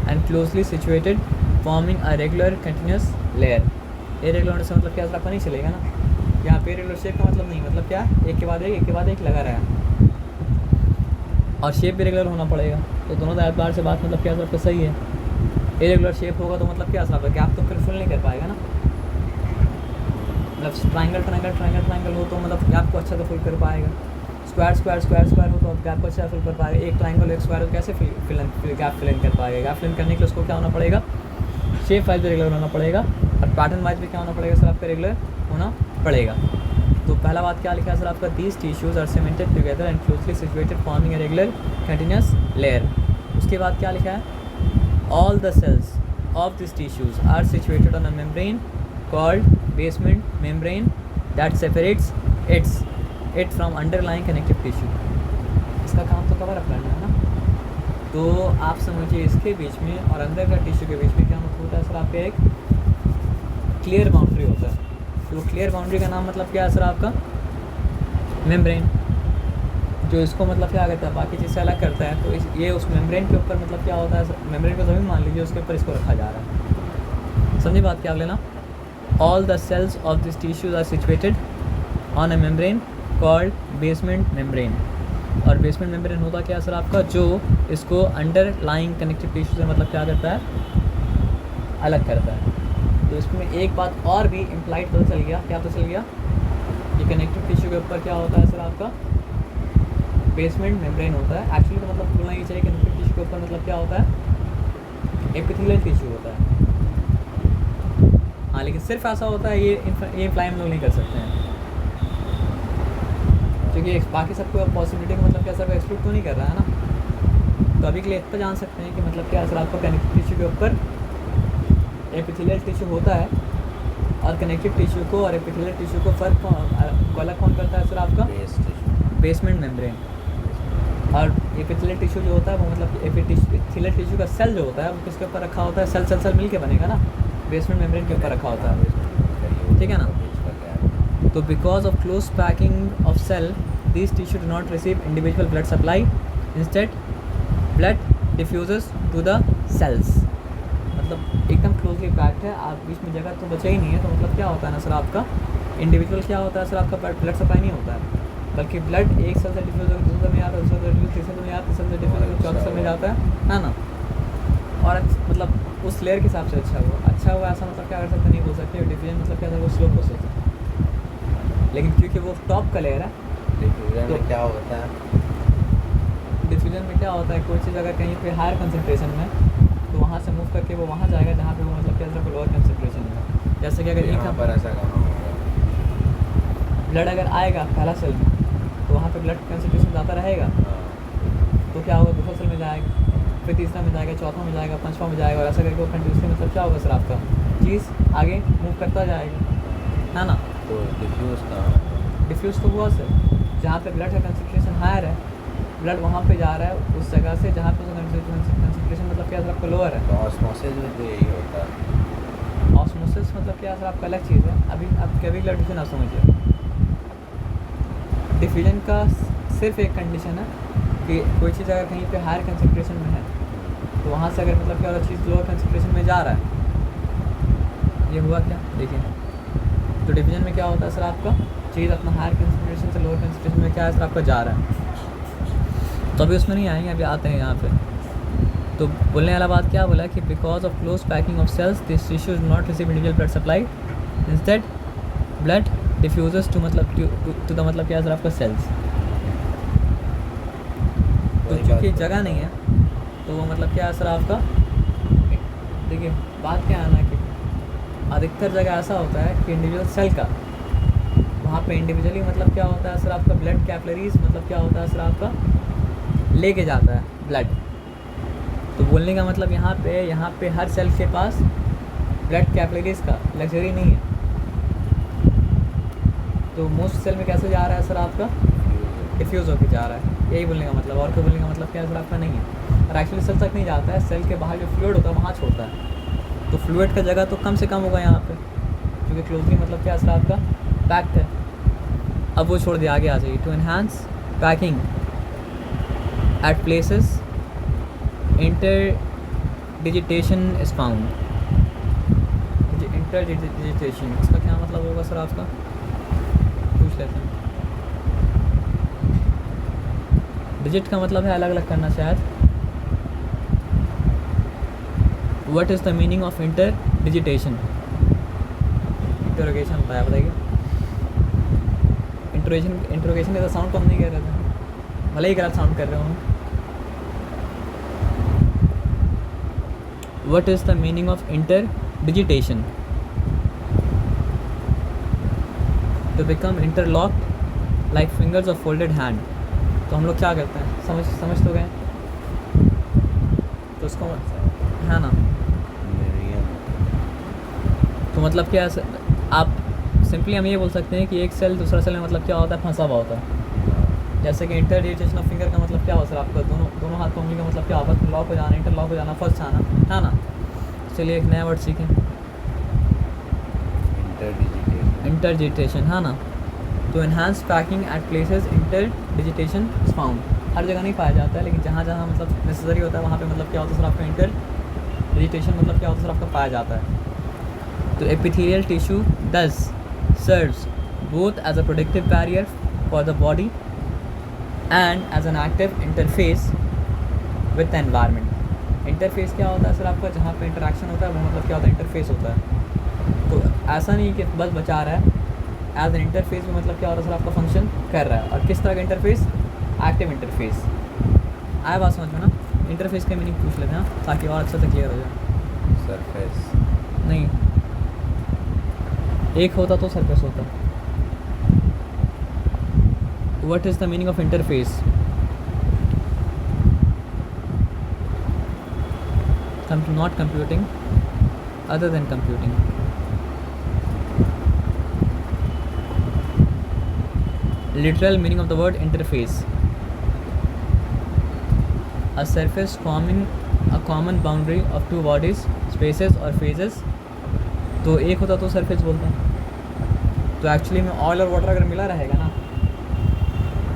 and closely situated forming a regular continuous layer. Irregular से मतलब क्या आपका नहीं चलेगा ना, यहाँ पे इरेगुलर शेप का मतलब नहीं, मतलब क्या एक के बाद एक लगा रहा है और शेप भी रेगुलर होना पड़ेगा। तो दोनों बार से बात मतलब क्या आपका सही है। इरेगुलर शेप होगा तो मतलब क्या आपका गैप तो फिर फुल नहीं कर पाएगा ना, मतलब ट्रायंगल हो तो मतलब गैप को अच्छा तो फुल कर पाएगा। स्क्वायर हो तो गैप को अच्छा फुल कर पाएगा। एक ट्रायंगल एक स्क्वायर कैसे गैप फिल इन कर पाएगा। गैप फिल इन करने के लिए उसको क्या होना पड़ेगा, शेप वाइज भी रेगुलर होना पड़ेगा और पैटर्न वाइज भी क्या होना पड़ेगा सर आपका रेगुलर होना पड़ेगा। तो पहला बात क्या लिखा है सर आपका, these tissues are cemented together and closely situated forming a regular continuous layer. उसके बाद क्या लिखा है, all the cells of this tissues are situated on a membrane called basement membrane that separates it from underlying connective tissue. इसका काम तो cover up करना है ना। तो आप समझिए इसके बीच में और अंदर का टिश्यू के बीच में क्या मतलब होता है सर आपका एक क्लियर बाउंड्री होता है। तो क्लियर बाउंड्री का नाम मतलब क्या है सर आपका, मेम्ब्रेन, जो इसको मतलब क्या करता है बाकी चीज़ से अलग करता है। तो ये उस मेम्ब्रेन के ऊपर मतलब क्या होता है, मेम्ब्रेन को ज़मीन मान लीजिए, उसके ऊपर इसको रखा जा रहा है। समझिए बात क्या लेना, all the cells of this tissues are situated on a membrane called basement membrane. और बेसमेंट मेम्ब्रेन होता क्या है सर आपका, जो इसको अंडरलाइंग कनेक्टिव टिश्यू से मतलब क्या करता है, अलग करता है। तो इसमें एक बात और भी इम्प्लाइड पता चल गया, क्या पता चल गया, ये कनेक्टिव टिश्यू के ऊपर क्या होता है सर आपका बेसमेंट मेम्ब्रेन होता है। एक्चुअली तो मतलब बोलना ही चाहिए कनेक्टिव टिश्यू के ऊपर मतलब क्या होता है, एपिथेलियल टिश्यू होता है। हाँ लेकिन सिर्फ ऐसा होता है, ये इम्प्लाई हम लोग नहीं कर सकते हैं, क्योंकि बाकी सबको पॉसिबिलिटी का मतलब क्या सर एक्सक्लूड तो नहीं कर रहा है ना। तो अभी के लिए इतना जान सकते हैं कि मतलब क्या सर आपका कनेक्टिव टिश्यू के ऊपर एपिथेलियल टिश्यू होता है और कनेक्टिव टिश्यू को और एपिथेलियल टिश्यू को फ़र्क अलग कौन करता है सर आपका, बेसमेंट मेम्ब्रेन। और एपिथेलियल टिश्यू जो होता है वो मतलब एपिथेलियल टिश्यू का सेल जो होता है वो किसके ऊपर रखा होता है, सेल मिल के बनेगा ना, बेसमेंट मेम्ब्रेन के ऊपर रखा होता है, ठीक है ना। तो because of close packing of cell this tissue do not receive individual blood supply, instead blood diffuses to the cells. मतलब एकदम क्लोजली पैक्ड है, आप बीच में जगह तो बचा ही नहीं है। तो मतलब क्या होता है ना सर आपका इंडिविजुअल क्या होता है सर आपका ब्लड सप्लाई नहीं होता है, बल्कि ब्लड एक सेल से डिफ्यूज होकर दूसरे में आता है, दूसरे से तीसरे में आता है, तीसरे से डिफ्यूज होकर चौथे सेल में जाता है ना। और मतलब उस लेयर के हिसाब से अच्छा हुआ ऐसा मतलब क्या कर सकते नहीं बोल सकते। डिफिजन मतलब क्या वो स्लो प्रोसेस है, लेकिन क्योंकि वो टॉप का लेयर है। डिफ्यूजन में क्या होता है, डिफ्यूजन में क्या होता है, कोई चीज़ अगर कहीं पे हायर कंसंट्रेशन में तो वहाँ से मूव करके वो वहाँ जाएगा जहाँ पे वो मतलब क्या सर लोअर कंसंट्रेशन में। जैसे कि अगर यहाँ पर ऐसा कहाँ होगा, ब्लड अगर आएगा पहला सेल में तो वहाँ पे ब्लड कंसंट्रेशन ज़्यादा रहेगा, तो क्या होगा दूसरा सेल में जाएगा, फिर तीसरा में जाएगा, चौथा में जाएगा, पांचवा में जाएगा, और ऐसा करके वो कंटिन्यूसली मतलब क्या होगा सर आपका चीज़ आगे मूव करता जाएगा, है ना। तो डिफ्यूज कहाँ, डिफ्यूज़ तो हुआ सर जहाँ पे ब्लड का कंसंट्रेशन हायर है, ब्लड वहाँ पे जा रहा है उस जगह से जहाँ पे कंसंट्रेशन मतलब क्या सर आपका लोअर है। तो ऑस्मोसिस में तो यही होता है। ऑस्मोसिस मतलब क्या सर आपका अलग चीज़ है। अभी आप कभी ब्लड डिफ्यूजन आप समझिए, डिफ्यूजन का सिर्फ एक कंडीशन है कि कोई चीज़ अगर कहीं पे हायर कंसंट्रेशन में है तो वहाँ से अगर मतलब क्या चीज़ लोअर कंसंट्रेशन में जा रहा है, ये हुआ क्या देखिए। तो डिवीजन में क्या होता है सर आपका चीज़ अपना हायर कंसंट्रेशन से लोअर कंसंट्रेशन में क्या है सर आपका जा रहा है। तो अभी उसमें नहीं आएंगे, अभी आते हैं यहाँ पे। तो बोलने वाला बात क्या बोला कि because of close packing of cells this tissue do not receive individual blood supply, instead blood diffuses to मतलब टू द मतलब क्या है सर आपका सेल्स। तो चूँकि जगह नहीं है तो वो मतलब क्या है सर आपका, देखिए बात क्या है ना कि अधिकतर जगह ऐसा होता है कि इंडिविजुअल सेल का वहाँ पे इंडिविजुअली मतलब क्या होता है सर आपका ब्लड कैपिलरीज मतलब क्या होता है सर आपका लेके जाता है ब्लड। तो बोलने का मतलब यहाँ पे हर सेल के पास ब्लड कैपिलरीज का लग्जरी नहीं है। तो मोस्ट सेल में कैसे जा रहा है सर आपका डिफ्यूज़ होकर जा रहा है, यही बोलने का मतलब। और कोई बोलने का मतलब क्या है सर आपका नहीं है। और एक्चुअली सेल तक नहीं जाता है, सेल के बाहर जो फ्लूइड होता है वहाँ छोड़ता है। तो फ्लूइड का जगह तो कम से कम होगा यहाँ पे, क्योंकि क्लोजली मतलब क्या है सर आपका पैक्ड है। अब वो छोड़ दिया, आगे आ जाइए। To enhance packing at places interdigitation is found. Interdigitation इसका क्या मतलब होगा सर आपका, पूछ लेते हैं। डिजिट का मतलब है अलग अलग करना शायद। What is the meaning of interdigitation? Interrogation होता है, बताइए। इंटरोगेशन का साउंड कम नहीं कर रहे थे, भले ही गलत साउंड कर रहे हो। What is the meaning of interdigitation? To become interlocked like fingers of folded hand. तो हम लोग क्या करते हैं, समझ तो गए। तो उसको है ना, तो मतलब क्या है, आप सिंपली हम ये बोल सकते हैं कि एक सेल दूसरा सेल में मतलब क्या होता है, फंसा हुआ होता है। जैसे कि इंटरडिजिटेशन ऑफ फिंगर का मतलब क्या होता है आपका, दोनों हाथ की उंगली का मतलब क्या होगा, लॉक हो जाना, इंटरलॉक हो जाना, फंस जाना, है ना। चलिए एक नया वर्ड सीखें, इंटरडिजिटेशन, है ना। तो enhance packing at places interdigitation is found. हर जगह नहीं पाया जाता है, लेकिन जहाँ जहाँ मतलब नेसेसरी होता है वहाँ पे मतलब क्या होता है सर आपका इंटरडिजिटेशन मतलब क्या होता है सर आपका पाया जाता है। तो epithelial tissue does serves both as a protective barrier for the body and as an active interface with the environment. Interface क्या होता है सर आपका, जहाँ पे इंटरेक्शन होता है वो मतलब क्या होता है, इंटरफेस होता है। तो ऐसा नहीं कि बस बचा रहा है, एज एन इंटरफेस में मतलब क्या हो रहा है सर आपका फंक्शन कर रहा है। और किस तरह का इंटरफेस, एक्टिव इंटरफेस। आया बात समझ में ना। इंटरफेस का मीनिंग पूछ लेते हैं ताकि और अच्छे से क्लियर हो जाए। सरफेस नहीं, एक होता तो सरफेस होता। What is the meaning of interface? Not computing other than computing. Literal meaning of the word interface: a surface forming a common boundary of two bodies, spaces or phases. तो एक होता तो surface बोलते हैं। तो actually में oil और water अगर मिला रहेगा ना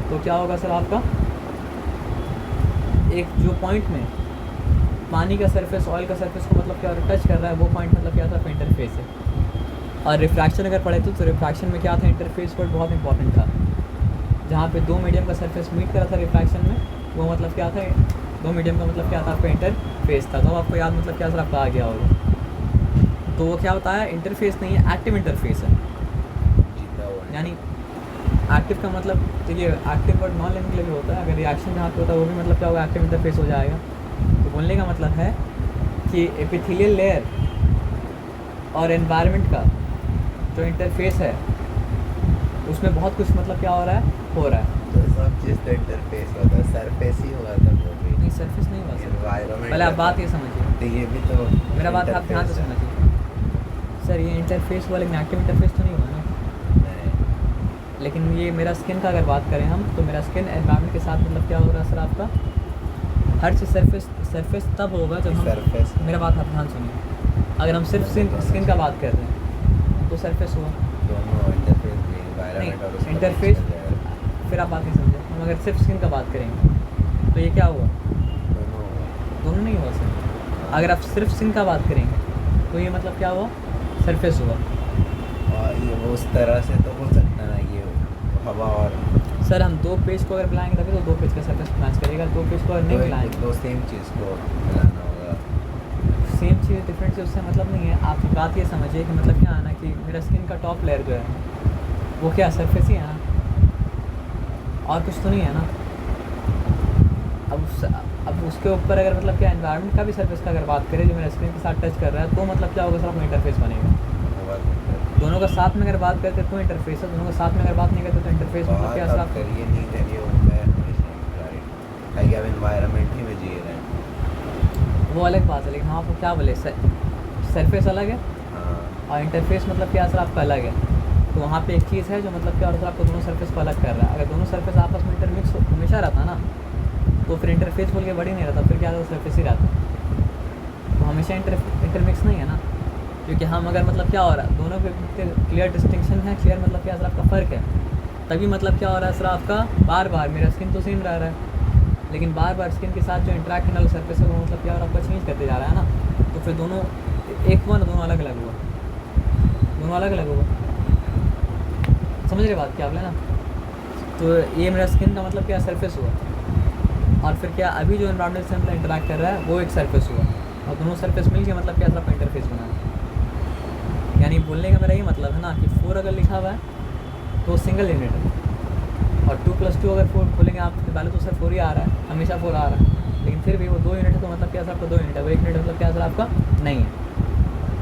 तो क्या होगा सर आपका, एक जो पॉइंट में पानी का सरफेस ऑयल का सरफेस को मतलब क्या टच कर रहा है, वो पॉइंट मतलब क्या था, इंटरफेस है। और रिफ्रैक्शन अगर पढ़े तो रिफ्रैक्शन में क्या था, इंटरफेस वर्ड बहुत इंपॉर्टेंट था। जहाँ पे दो मीडियम का सरफेस मीट करा था रिफ्रैक्शन में, वो मतलब क्या था, दो मीडियम का मतलब क्या था आपका, इंटरफेस था। तो आपको याद मतलब क्या सर आपका आ गया होगा। तो वो क्या बताया, इंटरफेस नहीं है, एक्टिव इंटरफेस है। यानी एक्टिव का मतलब, देखिए एक्टिव वर्ड नॉन लिविंग के लिए भी होता है, अगर रिएक्शन जहाँ पे होता है वो भी मतलब क्या होगा, एक्टिव इंटरफेस हो जाएगा। तो बोलने का मतलब है कि एपिथेलियल लेयर और एनवायरनमेंट का जो इंटरफेस है उसमें बहुत कुछ मतलब क्या हो रहा है, तो सब चीज़ तो इंटरफेस होता है, सरफेस ही होगा तब वो भी। नहीं सरफेस नहीं हुआ सर, एनवायरनमेंट पहले आप बात ये समझिए। तो ये भी तो मेरा बात आप ध्यान से समझिए सर, ये इंटरफेस हुआ लेकिन एक्टिव इंटरफेस तो नहीं हुआ ना। नहीं। लेकिन ये मेरा स्किन का अगर बात करें हम, तो मेरा स्किन एनवायरनमेंट के साथ मतलब क्या हो रहा है सर आपका, हर चीज़ सरफेस तब होगा जब हम सरफेस, मेरा बात आप ध्यान सुनिए। अगर हम सिर्फ स्किन का बात कर रहे हैं तो सरफेस हुआ, दोनों इंटरफेस भी, एनवायरनमेंट और उसका इंटरफेस। mix हो जाएगा। फिर आप बात नहीं समझे, हम अगर सिर्फ स्किन का बात करेंगे तो ये क्या हुआ, दोनों दोनों नहीं हुआ सर। अगर आप सिर्फ स्किन का बात करेंगे तो ये मतलब क्या हुआ, सरफेस हुआ। और ये वो उस तरह से तो हो सकता है ना, ये हवा और सर हम दो पेज को अगर मिलाएंगे तभी तो दो पेज का सरफेस मैच करेगा, दो पेज को अगर नहीं मिलाएंगे दो सेम चीज़ को मिलाना होगा। सेम चीज़ डिफरेंट से उससे मतलब नहीं है। आप बात ये समझिए कि मतलब क्या है ना, कि मेरा स्किन का टॉप लेयर जो है वो क्या सरफेस ही है ना, और कुछ तो नहीं है ना। अब उसके ऊपर अगर मतलब क्या एनवायरनमेंट का भी सरफेस का अगर बात करें जो मेरा स्किन के साथ टच कर रहा है, तो मतलब क्या होगा सर, अपना इंटरफेस बनेगा। दोनों का साथ में अगर बात करते तो इंटरफेस है, दोनों का साथ में अगर बात नहीं करते तो इंटरफेस मतलब क्या आप करिए नहीं करिए होता है हमेशा, राइट है कि आप एनवायरनमेंट ही में जी रहे हैं, वो अलग बात है। लेकिन हाँ आपको क्या बोले, सरफेस अलग है हाँ और इंटरफेस मतलब क्या सर आपका अलग है। तो वहाँ पे एक चीज़ है जो मतलब क्या होता है आपको दोनों सरफेस को अलग कर रहा है। अगर दोनों सरफेस आपस में इंटरमिक्स हमेशा रहता ना तो फिर इंटरफेस बोल के बड़ी नहीं रहता, फिर क्या रहता सरफेस ही रहता। तो हमेशा इंटरमिक्स नहीं है ना, क्योंकि हम अगर मतलब क्या हो रहा है दोनों के क्लियर डिस्टिंक्शन है, क्लियर मतलब क्या सर आपका फ़र्क है, तभी मतलब क्या हो रहा है सर आपका बार बार मेरा स्किन तो सेम रह रहा है लेकिन बार बार स्किन के साथ जो इंटरेक्ट करने वाला सरफेस है वो मतलब क्या हो रहा है आपका चेंज करते जा रहा है ना। तो फिर दोनों एक हुआ ना, दोनों अलग अलग हुआ, दोनों अलग अलग हुआ। समझ रहे बात क्या आप ना। तो ये मेरा स्किन का मतलब क्या सरफेस हुआ, और फिर क्या अभी जो एनवायरनमेंट से मतलब इंटरेक्ट कर रहा है वो एक सरफेस हुआ, और दोनों सरफेस मिलके मतलब क्या आपका इंटरफेस बना है। यानी बोलने का मेरा ये मतलब है ना कि 4 अगर लिखा हुआ है तो सिंगल यूनिट है, और 2+2 अगर 4 खोलेंगे आप तो पहले तो सर 4 ही आ रहा है, हमेशा 4 आ रहा है, लेकिन फिर भी वो 2 यूनिट है तो मतलब क्या सर आपका 2 यूनिट है, वो 1 यूनिट मतलब क्या सर आपका नहीं है।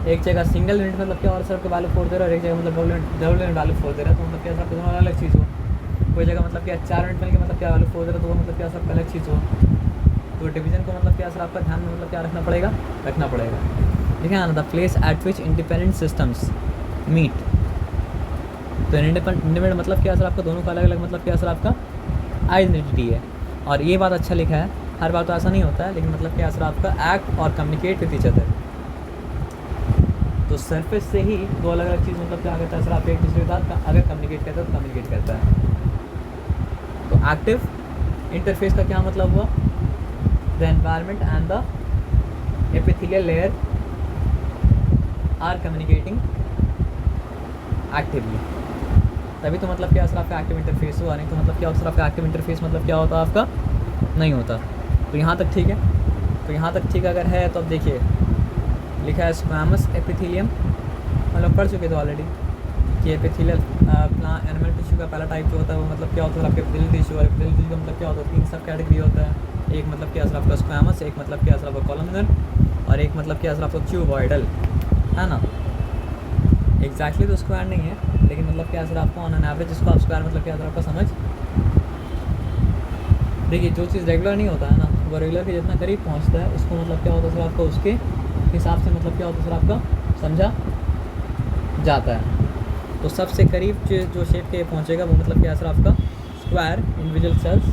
एक जगह सिंगल यूनिट मतलब क्या और सर आपका वैल्यू 4 दे रहा है, और एक जगह मतलब डबल यूनिट वैल्यू 4 दे रहा है, तो मतलब क्या सर आपका दोनों अलग चीज़ हो। कोई जगह मतलब क्या 4 यूनिट मिल के मतलब क्या वैल्यू 4 दे रहा है, तो वो मतलब क्या सर अलग चीज़ हो। तो डिवीजन को मतलब क्या सर आपका ध्यान में मतलब क्या रखना पड़ेगा। देखिए ना, the place at which independent systems meet. तो इंडिपेंडेंट मतलब क्या सर आपका दोनों का अलग अलग मतलब क्या सर आपका आइडेंटिटी है। और ये बात अच्छा लिखा है, हर बार तो ऐसा नहीं होता है, लेकिन मतलब क्या सर आपका एक्ट और कम्युनिकेट विद ईच अदर। तो सरफेस से ही दो अलग अलग चीज़ मतलब क्या करता है सर आप एक दूसरे के साथ अगर कम्युनिकेट करता है तो कम्युनिकेट करता है। तो एक्टिव इंटरफेस का क्या मतलब हुआ, the environment and the epithelial layer are communicating actively, तभी तो मतलब क्या सर आपका एक्टिव इंटरफेस हुआ, नहीं तो मतलब क्या होता सर आपका एक्टिव इंटरफेस मतलब क्या होता आपका नहीं होता। तो यहाँ तक ठीक है, तो यहाँ तक ठीक अगर है तो अब देखिए लिखा है स्क्वैमस एपिथेलियम, मतलब पढ़ चुके थे ऑलरेडी कि एपिथेलियल प्लांट एनिमल टिश्यू का पहला टाइप जो होता है वो मतलब क्या होता है आपके एपिथेलियल टिश्यू, और एपिथेलियल टिश्यू का मतलब क्या होता है 3 सब कैटेगरी होता है। एक मतलब क्या सर आपका स्क्वैमस, एक मतलब क्या सर आपका कॉलमनर, और एक मतलब क्या सर आपका क्यूबॉइडल, है ना। एग्जैक्टली तो स्क्वायर नहीं है, लेकिन मतलब क्या सर आपको ऑन एन एवरेज इसको आप स्क्वायर मतलब क्या सर आपका समझ। देखिए जो चीज़ रेगुलर नहीं होता है ना वो रेगुलर के जितना करीब पहुंचता है उसको मतलब क्या होता है सर आपका उसके हिसाब से मतलब क्या होता है सर आपका समझा जाता है। तो सबसे करीब जो शेप के पहुंचेगा वो मतलब क्या सर आपका स्क्वायर इंडिविजुअल सेल्स।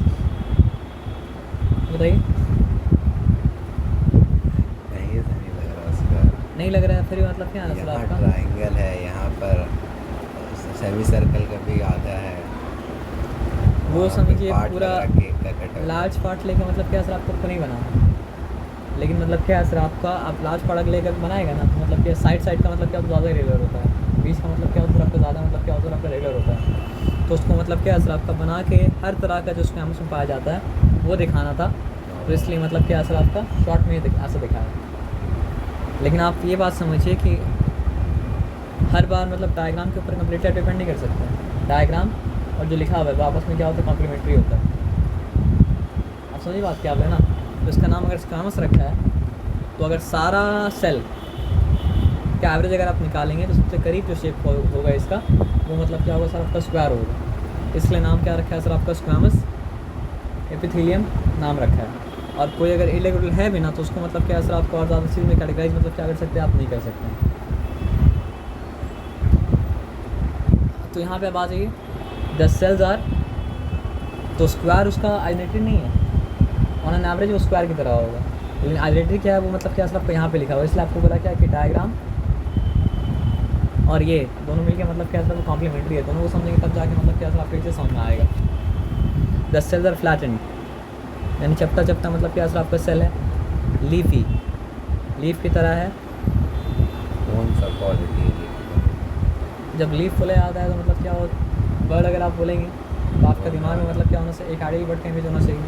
बताइए नहीं लग रहा है, फिर मतलब क्या है सर आपका ट्रायंगल है, यहाँ पर सेमी सर्कल का भी आता है, वो समझिए पूरा लार्ज पार्ट लेकर मतलब क्या सर आपको नहीं बना, लेकिन मतलब क्या सर आपका आप लार्ज पार्ट लेकर बनाएगा ना तो मतलब क्या साइड का मतलब क्या ज़्यादा रेगुलर होता है, बीच का मतलब क्या होता है आपका ज़्यादा मतलब क्या होता है आपका रेगुलर होता है। तो उसको मतलब क्या सर आपका बना के हर तरह का जो स्क्वैमस में पाया जाता है वो दिखाना था, तो इसलिए मतलब क्या सर आपका शॉर्ट में ऐसा दिखाया। लेकिन आप ये बात समझिए कि हर बार मतलब डायग्राम के ऊपर कम्प्लीटली डिपेंड नहीं कर सकते। डायग्राम और जो लिखा हुआ है वो आपस में क्या होता है कॉम्प्लीमेंट्री होता है। आप समझिए बात क्या है ना। तो इसका नाम अगर स्क्वैमस रखा है तो अगर सारा सेल का एवरेज अगर आप निकालेंगे तो सबसे करीब जो शेप होगा इसका वो मतलब क्या होगा सर आपका स्क्वायर होगा, इसलिए नाम क्या रखा है सर आपका स्क्वैमस एपिथेलियम नाम रखा है। और कोई अगर इरेगुलर है भी ना तो उसको मतलब क्या सर आपको और ज़्यादा चीज़ में कैटेगराइज मतलब क्या कर सकते हैं आप नहीं कर सकते। तो यहाँ पे अब आ जाइए 10 सेल्स आर, तो स्क्वायर उसका आइडेंटिटी नहीं है, ऑन एन एवरेज वो स्क्वायर की तरह होगा, लेकिन आइडेंटिटी क्या है वो मतलब क्या सर आपको यहाँ पे लिखा हुआ है, इसलिए आपको बोला क्या कि डायग्राम और ये दोनों मिलके मतलब क्या सर कॉम्प्लीमेंट्री है, दोनों को समझेंगे तब जाके मतलब क्या सर आपको इसे समझ में आएगा। 10 सेल्स आर फ्लैटेंड, यानी चपटा चपटा मतलब क्या सर आपका सेल है। लीफी, लीफ की तरह है। कौन सा क्वालिटी है? जब लीफ बोले आता है तो मतलब क्या हो, बर्ड अगर आप बोलेंगे तो आपका दिमाग में मतलब क्या होना चाहिए, एक आइडियल बर्ड का इमेज होना चाहिए।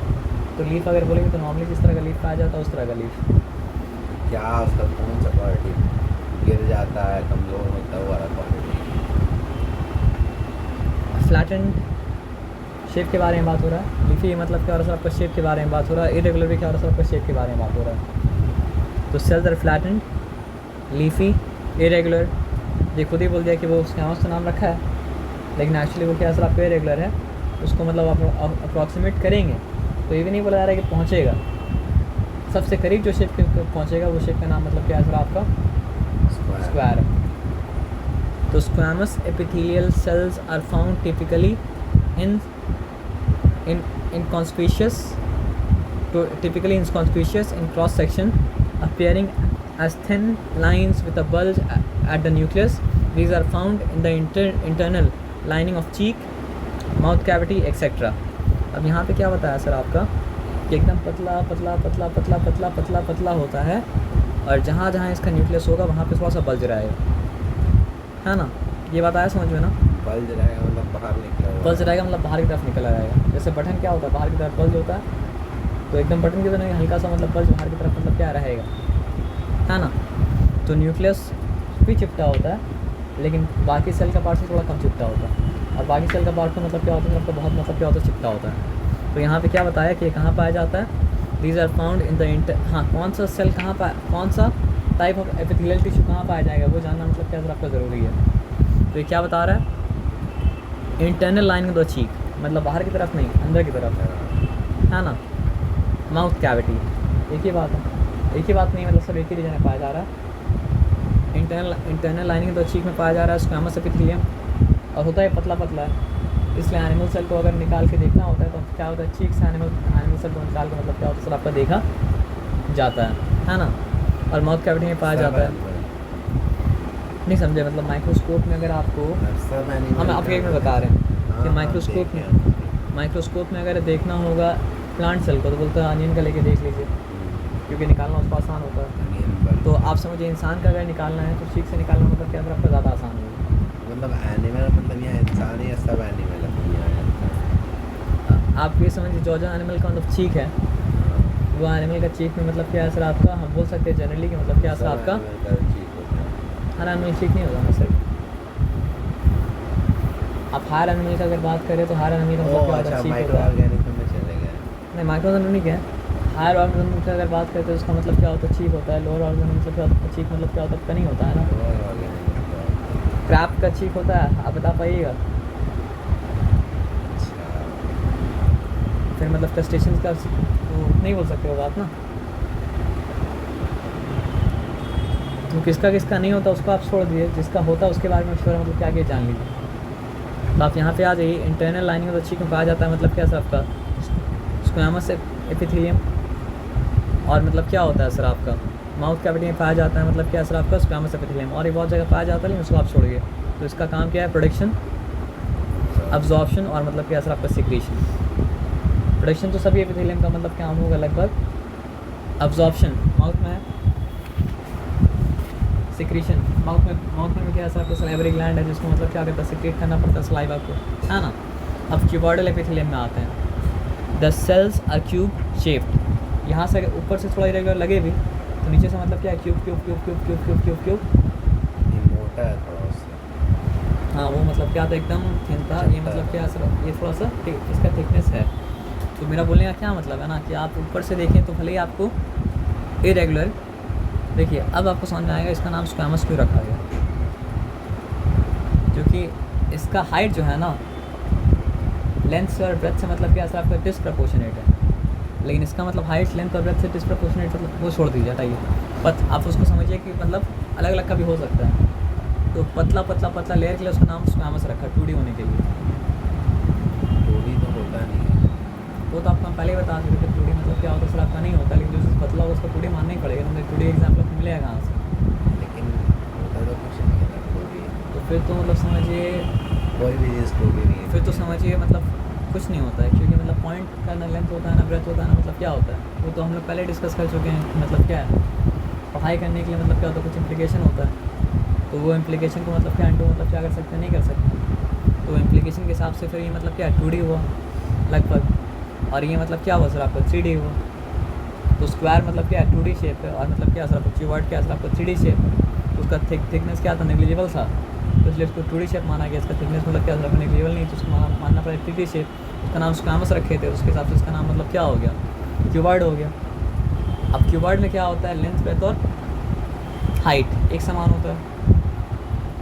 तो लीफ अगर बोलेंगे तो नॉर्मली जिस तरह का लीफ पाया जाता है उस तरह का लीफ। क्या उसका कौन सा क्वालिटी गिर जाता है कमज़ोर होता है वाला क्वालिटी? फ्लैटेंड शेप के बारे में बात हो रहा है, लीफी मतलब क्या हो रहा है आपका शेप के बारे में बात हो रहा है, इरेगुलर भी क्या हो रहा है आपका शेप के बारे में बात हो रहा है। तो cells are flattened, leafy, irregular. ये खुद ही बोल दिया कि वो स्क्वैमस का नाम रखा है, लेकिन एक्चुअली वो क्या सर आपका इरेगुलर है। उसको मतलब आप अप्रॉक्सीमेट करेंगे तो ये भी नहीं बोला जा रहा है कि पहुँचेगा, सबसे करीब जो शेप के पहुँचेगा वो शेप का नाम मतलब क्या है सर आपका स्क्वायर है। तो squamous epithelial cells are found typically in conspicuous in cross section, appearing as thin lines with a bulge at the nucleus. These are found in the internal lining of cheek, mouth cavity, etc. अब यहाँ पे क्या बताया sir आपका कि एकदम पतला पतला पतला पतला पतला पतला पतला होता है, और जहाँ जहाँ इसका न्यूक्लियस होगा वहाँ पे थोड़ा सा बल्ज रहेगा, है ना? ये बात आया समझ में ना? बल्ज रहेगा मतलब बाहर निकलेगा, बल्ज रहेगा मतलब बाहर की तरफ निकल आएगा। जैसे बटन क्या होता है, बाहर की तरफ बल्ज होता है, तो एकदम बटन की तरह हल्का सा मतलब बल्ज बाहर की तरफ मतलब क्या रहेगा, है ना? तो न्यूक्लियस भी चिपटा होता है, लेकिन बाकी सेल का पार्ट से थोड़ा कम चिपटा होता है, और बाकी सेल का पार्ट तो मतलब क्या होता है, सबका बहुत मतलब क्या होता है, चिपटा होता है। तो यहाँ पे क्या बताया कि कहाँ पाया जाता है? These are found in the हाँ, कौन सा सेल कहाँ कौन सा टाइप ऑफ एपिथेलियल टिश्यू कहाँ पाया जाएगा, वो जानना मतलब क्या आपका ज़रूरी है। तो ये क्या बता रहा है? इंटरनल लाइनिंग द चीक, मतलब बाहर की तरफ नहीं, अंदर की तरफ, है ना? माउथ कैविटी, एक ही बात है, एक ही बात नहीं, मतलब सब एक ही रीजन में पाया जा रहा है। इंटरनल लाइनिंग द चीक में पाया जा रहा है स्क्वैमस एपिथेलियम, और होता है पतला पतला है, इसलिए एनिमल सेल को अगर निकाल के देखना होता है तो क्या होता है, चीक से एनिमल सेल को निकाल के मतलब क्या होता है सर आपका देखा जाता है ना? और माउथ कैविटी में पाया जाता है, नहीं समझे, मतलब माइक्रोस्कोप में अगर आपको, हम आपको एक में बता रहे हैं कि माइक्रोस्कोप में अगर देखना होगा प्लांट सेल को, तो बोलते हैं अनियन का लेके देख लीजिए, क्योंकि निकालना उसको आसान होता है। तो आप समझिए इंसान का अगर निकालना है तो चीक से निकालना मतलब क्या आपका ज़्यादा आसान होगा। मतलब एनिमल मतलब यहाँ इंसान या सब एनिमल है? आप ये समझिए जो एनिमल का मतलब चीक है, वो एनिमल का चीक में मतलब क्या असर आपका, हम बोल सकते हैं जनरली कि मतलब क्या असर आपका, हर एनिमल चीक नहीं होगा ना सर। आप हर एनिमल का अगर बात करें तो हर एनिमल का मतलब क्या होता है, चीक होता है। नहीं, माइक्रो ऑर्गेनिक है। हायर ऑर्गेनिज्म की अगर बात करते हैं तो इसका मतलब क्या होता है, चीक होता है। लोअर ऑर्गेनिज्म मतलब क्या होता है, चीक मतलब क्या होता है, का नहीं होता है ना। क्रैब का चीक होता है, आप बता पाइएगा? फिर मतलब क्रस्टेशियंस का तो नहीं बोल सकते हो बात ना। तो किसका किसका नहीं होता उसको आप छोड़ दिए, जिसका होता है उसके बारे में श्योर मतलब क्या जान लीजिए। तो आप यहाँ पे आ जाइए, internal lining of the cheek में पाया जाता है मतलब क्या सर आपका स्क्वैमस एपिथेलियम, और मतलब क्या होता है सर आपका माउथ कैविटी में पाया जाता है मतलब क्या सर आपका स्क्वैमस एपिथेलियम, और ये बहुत जगह पाया जाता है लेकिन उसको आप छोड़िए। तो इसका काम क्या है, प्रोडक्शन, अब्जॉर्प्शन और मतलब क्या सर आपका सिक्रीशन। प्रोडक्शन तो सभी एपिथेलियम का मतलब क्या होगा लगभग, अब्जॉर्प्शन माउथ में है, सिक्रीशन माउथ में क्या सर आपका सलाइवरी ग्लैंड है जिसको मतलब क्या करता है, सिक्रेट करना पड़ता है सलाइवा को, है ना। अब क्यूबॉइडल एपिथेलियम में आते हैं। The cells are cube shaped, यहाँ से ऊपर से थोड़ा इरेगुलर लगे भी तो नीचे से मतलब क्या है, cube cube cube cube cube cube cube cube, मोटा है थोड़ा उससे। हाँ वो मतलब क्या था, एकदम थिन था। ये मतलब क्या सर, ये थोड़ा सा इसका थिकनेस है। तो मेरा बोलने का क्या मतलब है ना कि आप ऊपर से देखें तो भले ही आपको इरेगुलर देखिए। अब आपको समझ में आएगा इसका नाम स्क्वैमस क्यों रखा गया, क्योंकि इसका हाइट जो है ना लेंथ से और ब्रेथ से मतलब क्या सर आपका डिसप्रपोर्शनेट है, लेकिन इसका मतलब हाइट लेंथ और ब्रेथ से डिसप्रपोर्शनेट मतलब वो छोड़ दीजिए, हटाइए। बट आप उसको समझिए कि मतलब अलग अलग का भी हो सकता है। तो पतला पतला पतला लेयर के लिए उसका नाम स्क्वैमस रखा, 2D होने के लिए। 2D तो होता नहीं है, वो तो आपको हम पहले ही बता चुके थे 2D मतलब क्या होता है सर आपका नहीं होता, लेकिन जो पतला होगा उसको 2D मानना ही पड़ेगा। हमें 2D एग्जाम्पल मिलेगा कहाँ से, लेकिन होता तो कुछ नहीं है 2D। तो फिर तो मतलब समझिए कोई भी चीज़ 2D नहीं है, फिर तो समझिए मतलब कुछ नहीं होता है, क्योंकि मतलब पॉइंट का ना लेंथ होता है ना ब्रेथ होता है ना, मतलब क्या होता है वो तो हम लोग पहले डिस्कस कर चुके हैं कि मतलब क्या है। पढ़ाई करने के लिए मतलब क्या होता है, कुछ इम्प्लीकेशन होता है, तो वो इम्प्लीकेशन को मतलब क्या अंडू मतलब क्या कर सकते हैं, नहीं कर सकते। तो इम्प्लीकेशन के हिसाब से फिर ये मतलब क्या 2D हुआ लगभग, और ये मतलब क्या हुआ सर आपका 3D हुआ। तो स्क्वायर मतलब क्या है 2D शेप है, और मतलब क्या सर आपको क्यूबॉइड क्या सर आपको 3D शेप है। उसका थिकनेस क्या था, नेग्लिजिबल था, तो इसलिए उसको 2D शेप माना गया। इसका थिकनेस मतलब क्या था, नेग्लिजिबल नहीं, तो उसको मानना पड़ेगा 3D शेप। उसका नाम स्क्वैमस रखे थे, उसके हिसाब से इसका नाम मतलब क्या हो गया, क्यूबॉइड हो गया। अब क्यूबॉइड में क्या होता है, लेंथ ब्रेथ और हाइट एक समान होता है,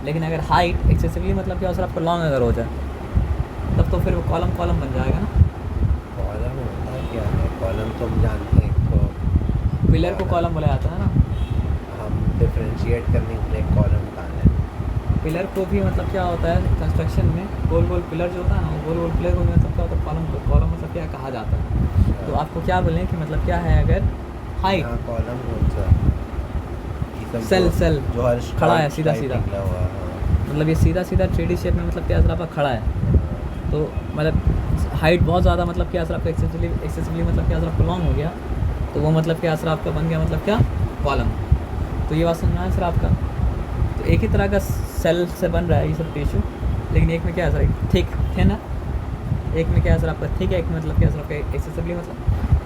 लेकिन अगर हाइट एक्सेसिवली मतलब क्या सर आपको लॉन्ग अगर हो जाए तब तो फिर वो कॉलम बन जाएगा ना। कॉलम होता है क्या है, कॉलम तो हम जानते हैं, तो पिलर को कॉलम बोला जाता है ना। हम डिफरेंशिएट करने के लिए कॉलम का है, पिलर को भी मतलब क्या होता है कंस्ट्रक्शन में, गोल गोल पिलर जो होता है ना, वो गोल गोल पिलर को भी मतलब क्या होता है कॉलम मतलब क्या कहा जाता है। तो आपको क्या बोलें कि मतलब क्या है, अगर हाइट यहाँ कॉलम कौन सा? ये सब सेल जो- सेल जो हर खड़ा है सीधा टाइप सीधा, निकला हुआ है, हाँ। मतलब ये सीधा सीधा 3D शेप में मतलब क्या सर आपका खड़ा है। तो मतलब हाइट बहुत ज़्यादा मतलब क्या सर आपका एक्सेसिवली मतलब क्या सर आपका लॉन्ग हो गया, तो वो मतलब क्या सर आपका बन गया मतलब क्या कॉलम। तो ये बात समझना है सर आपका। तो एक ही तरह का सेल से बन रहा है ये सब टिश्यू, लेकिन एक में क्या है सर थिक थिन है, एक में क्या है सर आपका थिक है, एक में मतलब क्या सर आपका एक्सेसिवली मतलब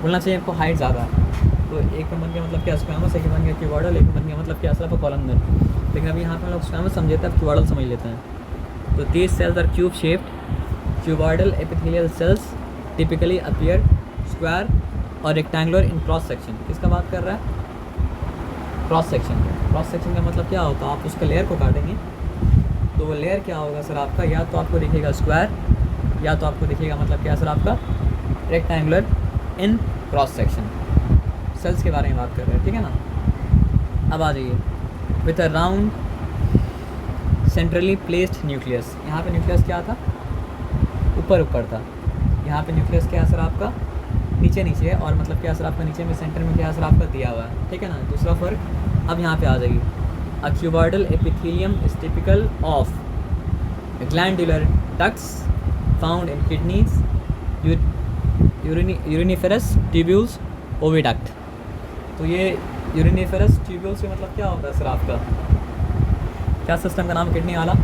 बोलना चाहिए आपको हाइट ज़्यादा है। तो एक में बन गया मतलब क्या स्क्वैमस, एक में बन गया क्यूबॉइडल, एक में बन गया मतलब क्या सर आपका कॉलमनर। लेकिन अभी यहाँ पे हम लोग स्क्वैमस समझे थे, अब क्यूबॉइडल समझ लेते हैं। तो these cells are cube shaped cuboidal epithelial cells typically appear square और rectangular in cross section। किसका बात कर रहा है? Cross section. क्रॉस सेक्शन का मतलब क्या होता है, आप उसका लेयर को काटेंगे तो वो लेयर क्या होगा सर आपका, या तो आपको दिखेगा स्क्वायर, या तो आपको दिखेगा मतलब क्या सर आपका rectangular in cross section. Cells के बारे में बात कर रहे हैं, ठीक है ना। अब आ जाइए with a round centrally placed nucleus. यहाँ पे न्यूक्लियस क्या था, ऊपर था। यहाँ पे न्यूक्लियस क्या है सर आपका नीचे है, और मतलब क्या सर आपका नीचे में सेंटर में क्या है सर आपका दिया हुआ है, ठीक है ना। दूसरा फर्क अब यहाँ पे आ जाइए, अ cuboidal epithelium is typical of glandular ducts found in kidneys, uriniferous tubules, oviduct. तो ये यूरिनिफेरस ट्यूब्यूल्स से मतलब क्या होता है सर आपका, क्या सिस्टम का नाम किडनी वाला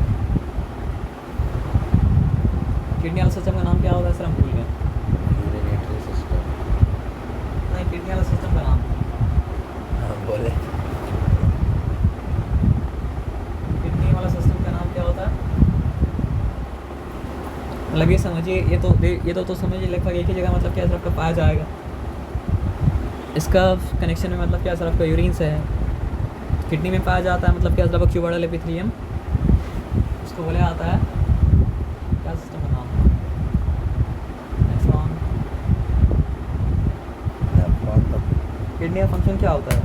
सिस्टम का नाम क्या होता है सर, हम भूल गए। यूरिनेटरी सिस्टम। नहीं, किडनी वाला सिस्टम का नाम, हाँ बोले। किडनी वाला सिस्टम का नाम क्या होता है, मतलब ये समझिए, ये तो समझिए लगभग एक ही जगह मतलब क्या सर आपका पाया जाएगा। इसका कनेक्शन में मतलब क्या सर आपका यूरिन से है, किडनी में पाया जाता है मतलब क्या सर आपका क्यूबॉइडल एपिथेलियम, उसको बोला जाता है क्या सिस्टम का नाम, किडनी का फंक्शन क्या होता है,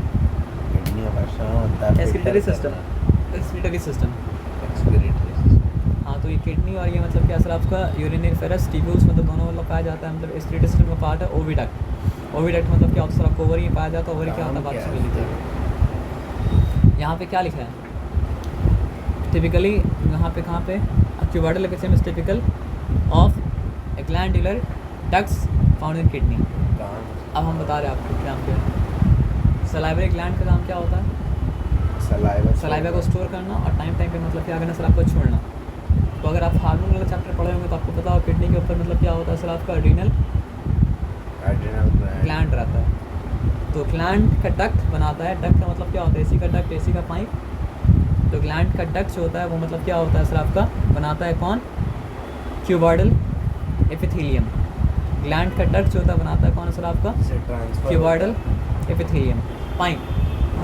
किडनी का फंक्शन होता है एक्सक्रीटरी फिल्टर सिस्टम, करना। Excretory system. Excretory system. हाँ, तो ये किडनी और ये मतलब क्या सर आपका यूरिनिफेरस ट्यूब्यूल्स मतलब दोनों मतलब पाया जाता है, मतलब एक्सक्रीटरी सिस्टम का पार्ट है ओविडक्ट। ओविडक्ट मतलब क्या होता है सर आपको ओवरी में पाया जाता है, ओवरी क्या होता है बात समझ लीजिए। यहाँ पे क्या लिखा है टिपिकली, यहाँ पे कहाँ पे, cuboidal epithelium is typical of glandular ducts found in kidney. अब हम बता रहे हैं आपको क्या क्या है। सलाइवरी ग्लैंड का काम क्या होता है, सलाइवा को स्टोर करना और टाइम पे मतलब क्या करना सर आपको छोड़ना। तो अगर आप हार्मोन वाला चैप्टर पढ़े होंगे तो आपको पता हो किडनी के ऊपर मतलब क्या होता है सर आपका एड्रीनल ग्लैंड रहता है। तो ग्लैंड का डक्ट बनाता है, डक्ट का मतलब क्या होता है, एसी का डक्ट, एसी का पाइप। तो ग्लैंड का डक्ट जो होता है वो मतलब क्या होता है सर आपका बनाता है कौन, क्यूबॉइडल एपिथेलियम। ग्लैंड का डक्ट जो होता है बनाता है कौन सर आपका, क्यूबॉइडल एपिथेलियम। पाइप,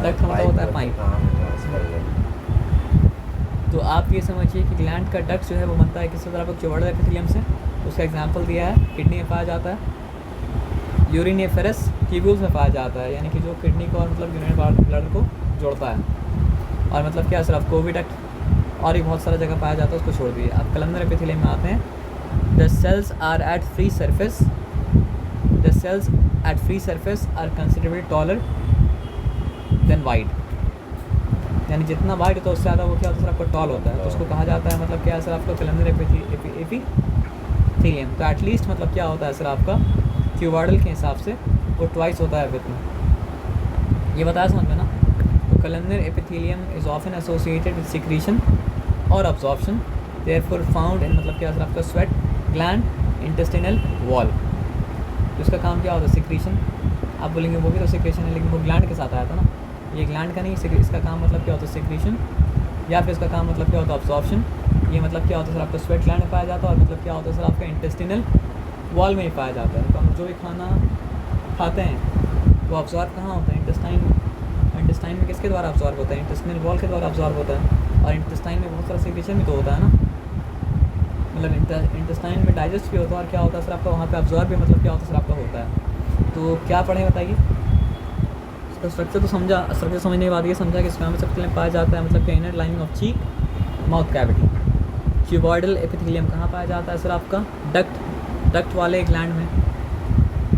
डक्ट का मतलब होता है पाइप। तो आप ये समझिए कि ग्लैंड का डक्ट जो है वो बनता है किससे सर आपका, क्यूबॉइडल एपिथेलियम से। उसका एग्जांपल दिया है किडनी में पाया जाता है, यूरिनिफेरस ट्यूब्यूल्स में पाया जाता है, यानी कि जो किडनी को और मतलब यूरिनरी ब्लड को जोड़ता है। और मतलब क्या सर आपको ओविडक्ट और भी बहुत सारा जगह पाया जाता है, उसको छोड़ दिए। अब कलमनर एपिथेलियम में आते हैं। The cells are at free surface, the cells at free surface are considerably taller than wide, यानी जितना वाइड होता है उससे ज़्यादा वो क्या होता है सर आपका टॉल होता है। तो उसको कहा जाता है मतलब क्या है सर आपका कलमनर एपिथेलियम। तो एटलीस्ट मतलब क्या होता है सर आपका क्यूबॉइडल के हिसाब से वो ट्वाइस होता है विथ में, ये बताया समझ में ना। तो columnar epithelium is often associated with secretion और अब्जॉर्प्शन, देयरफॉर फाउंड इन मतलब क्या सर आपका स्वेट ग्लैंड, इंटेस्टिनल वॉल। तो इसका काम क्या होता है, सिक्रीशन। आप बोलेंगे वो भी तो सिक्रीशन है, लेकिन वो ग्लैंड के साथ आया था ना, ये ग्लैंड का नहीं, इसका काम मतलब क्या होता है सिक्रीशन, या फिर इसका काम मतलब क्या होता है अब्जॉर्प्शन। ये मतलब क्या होता है सर आपका स्वेट ग्लैंड में पाया जाता है, और मतलब क्या होता है सर आपका इंटेस्टिनल वॉल में ही पाया जाता है। तो हम जो भी खाना खाते हैं वो अब्जॉर्ब कहाँ होता है, इंटेस्टाइन में। इंटेस्टाइन में किसके द्वारा अब्जॉर्ब होता है, इंटेस्टिनल वॉल के द्वारा अब्जॉर्ब होता है। और इंटेस्टाइन में बहुत सारा सिक्रीशन भी तो होता है ना, मतलब इंटेस्टाइन में डाइजेस्ट भी होता है, और क्या होता है सर आपका वहाँ पे अब्जॉर्ब भी मतलब क्या होता है सर आपका होता है। तो क्या पढ़े बताइए, इसका स्ट्रक्चर तो समझा, स्ट्रक्चर समझने के बाद ये समझा कि स्क्वैमस एपिथेलियम पाया जाता है मतलब कि inner lining of cheek mouth cavity. Cuboidal epithelium कहाँ पाया जाता है सर आपका? डक्ट वाले ग्लैंड में,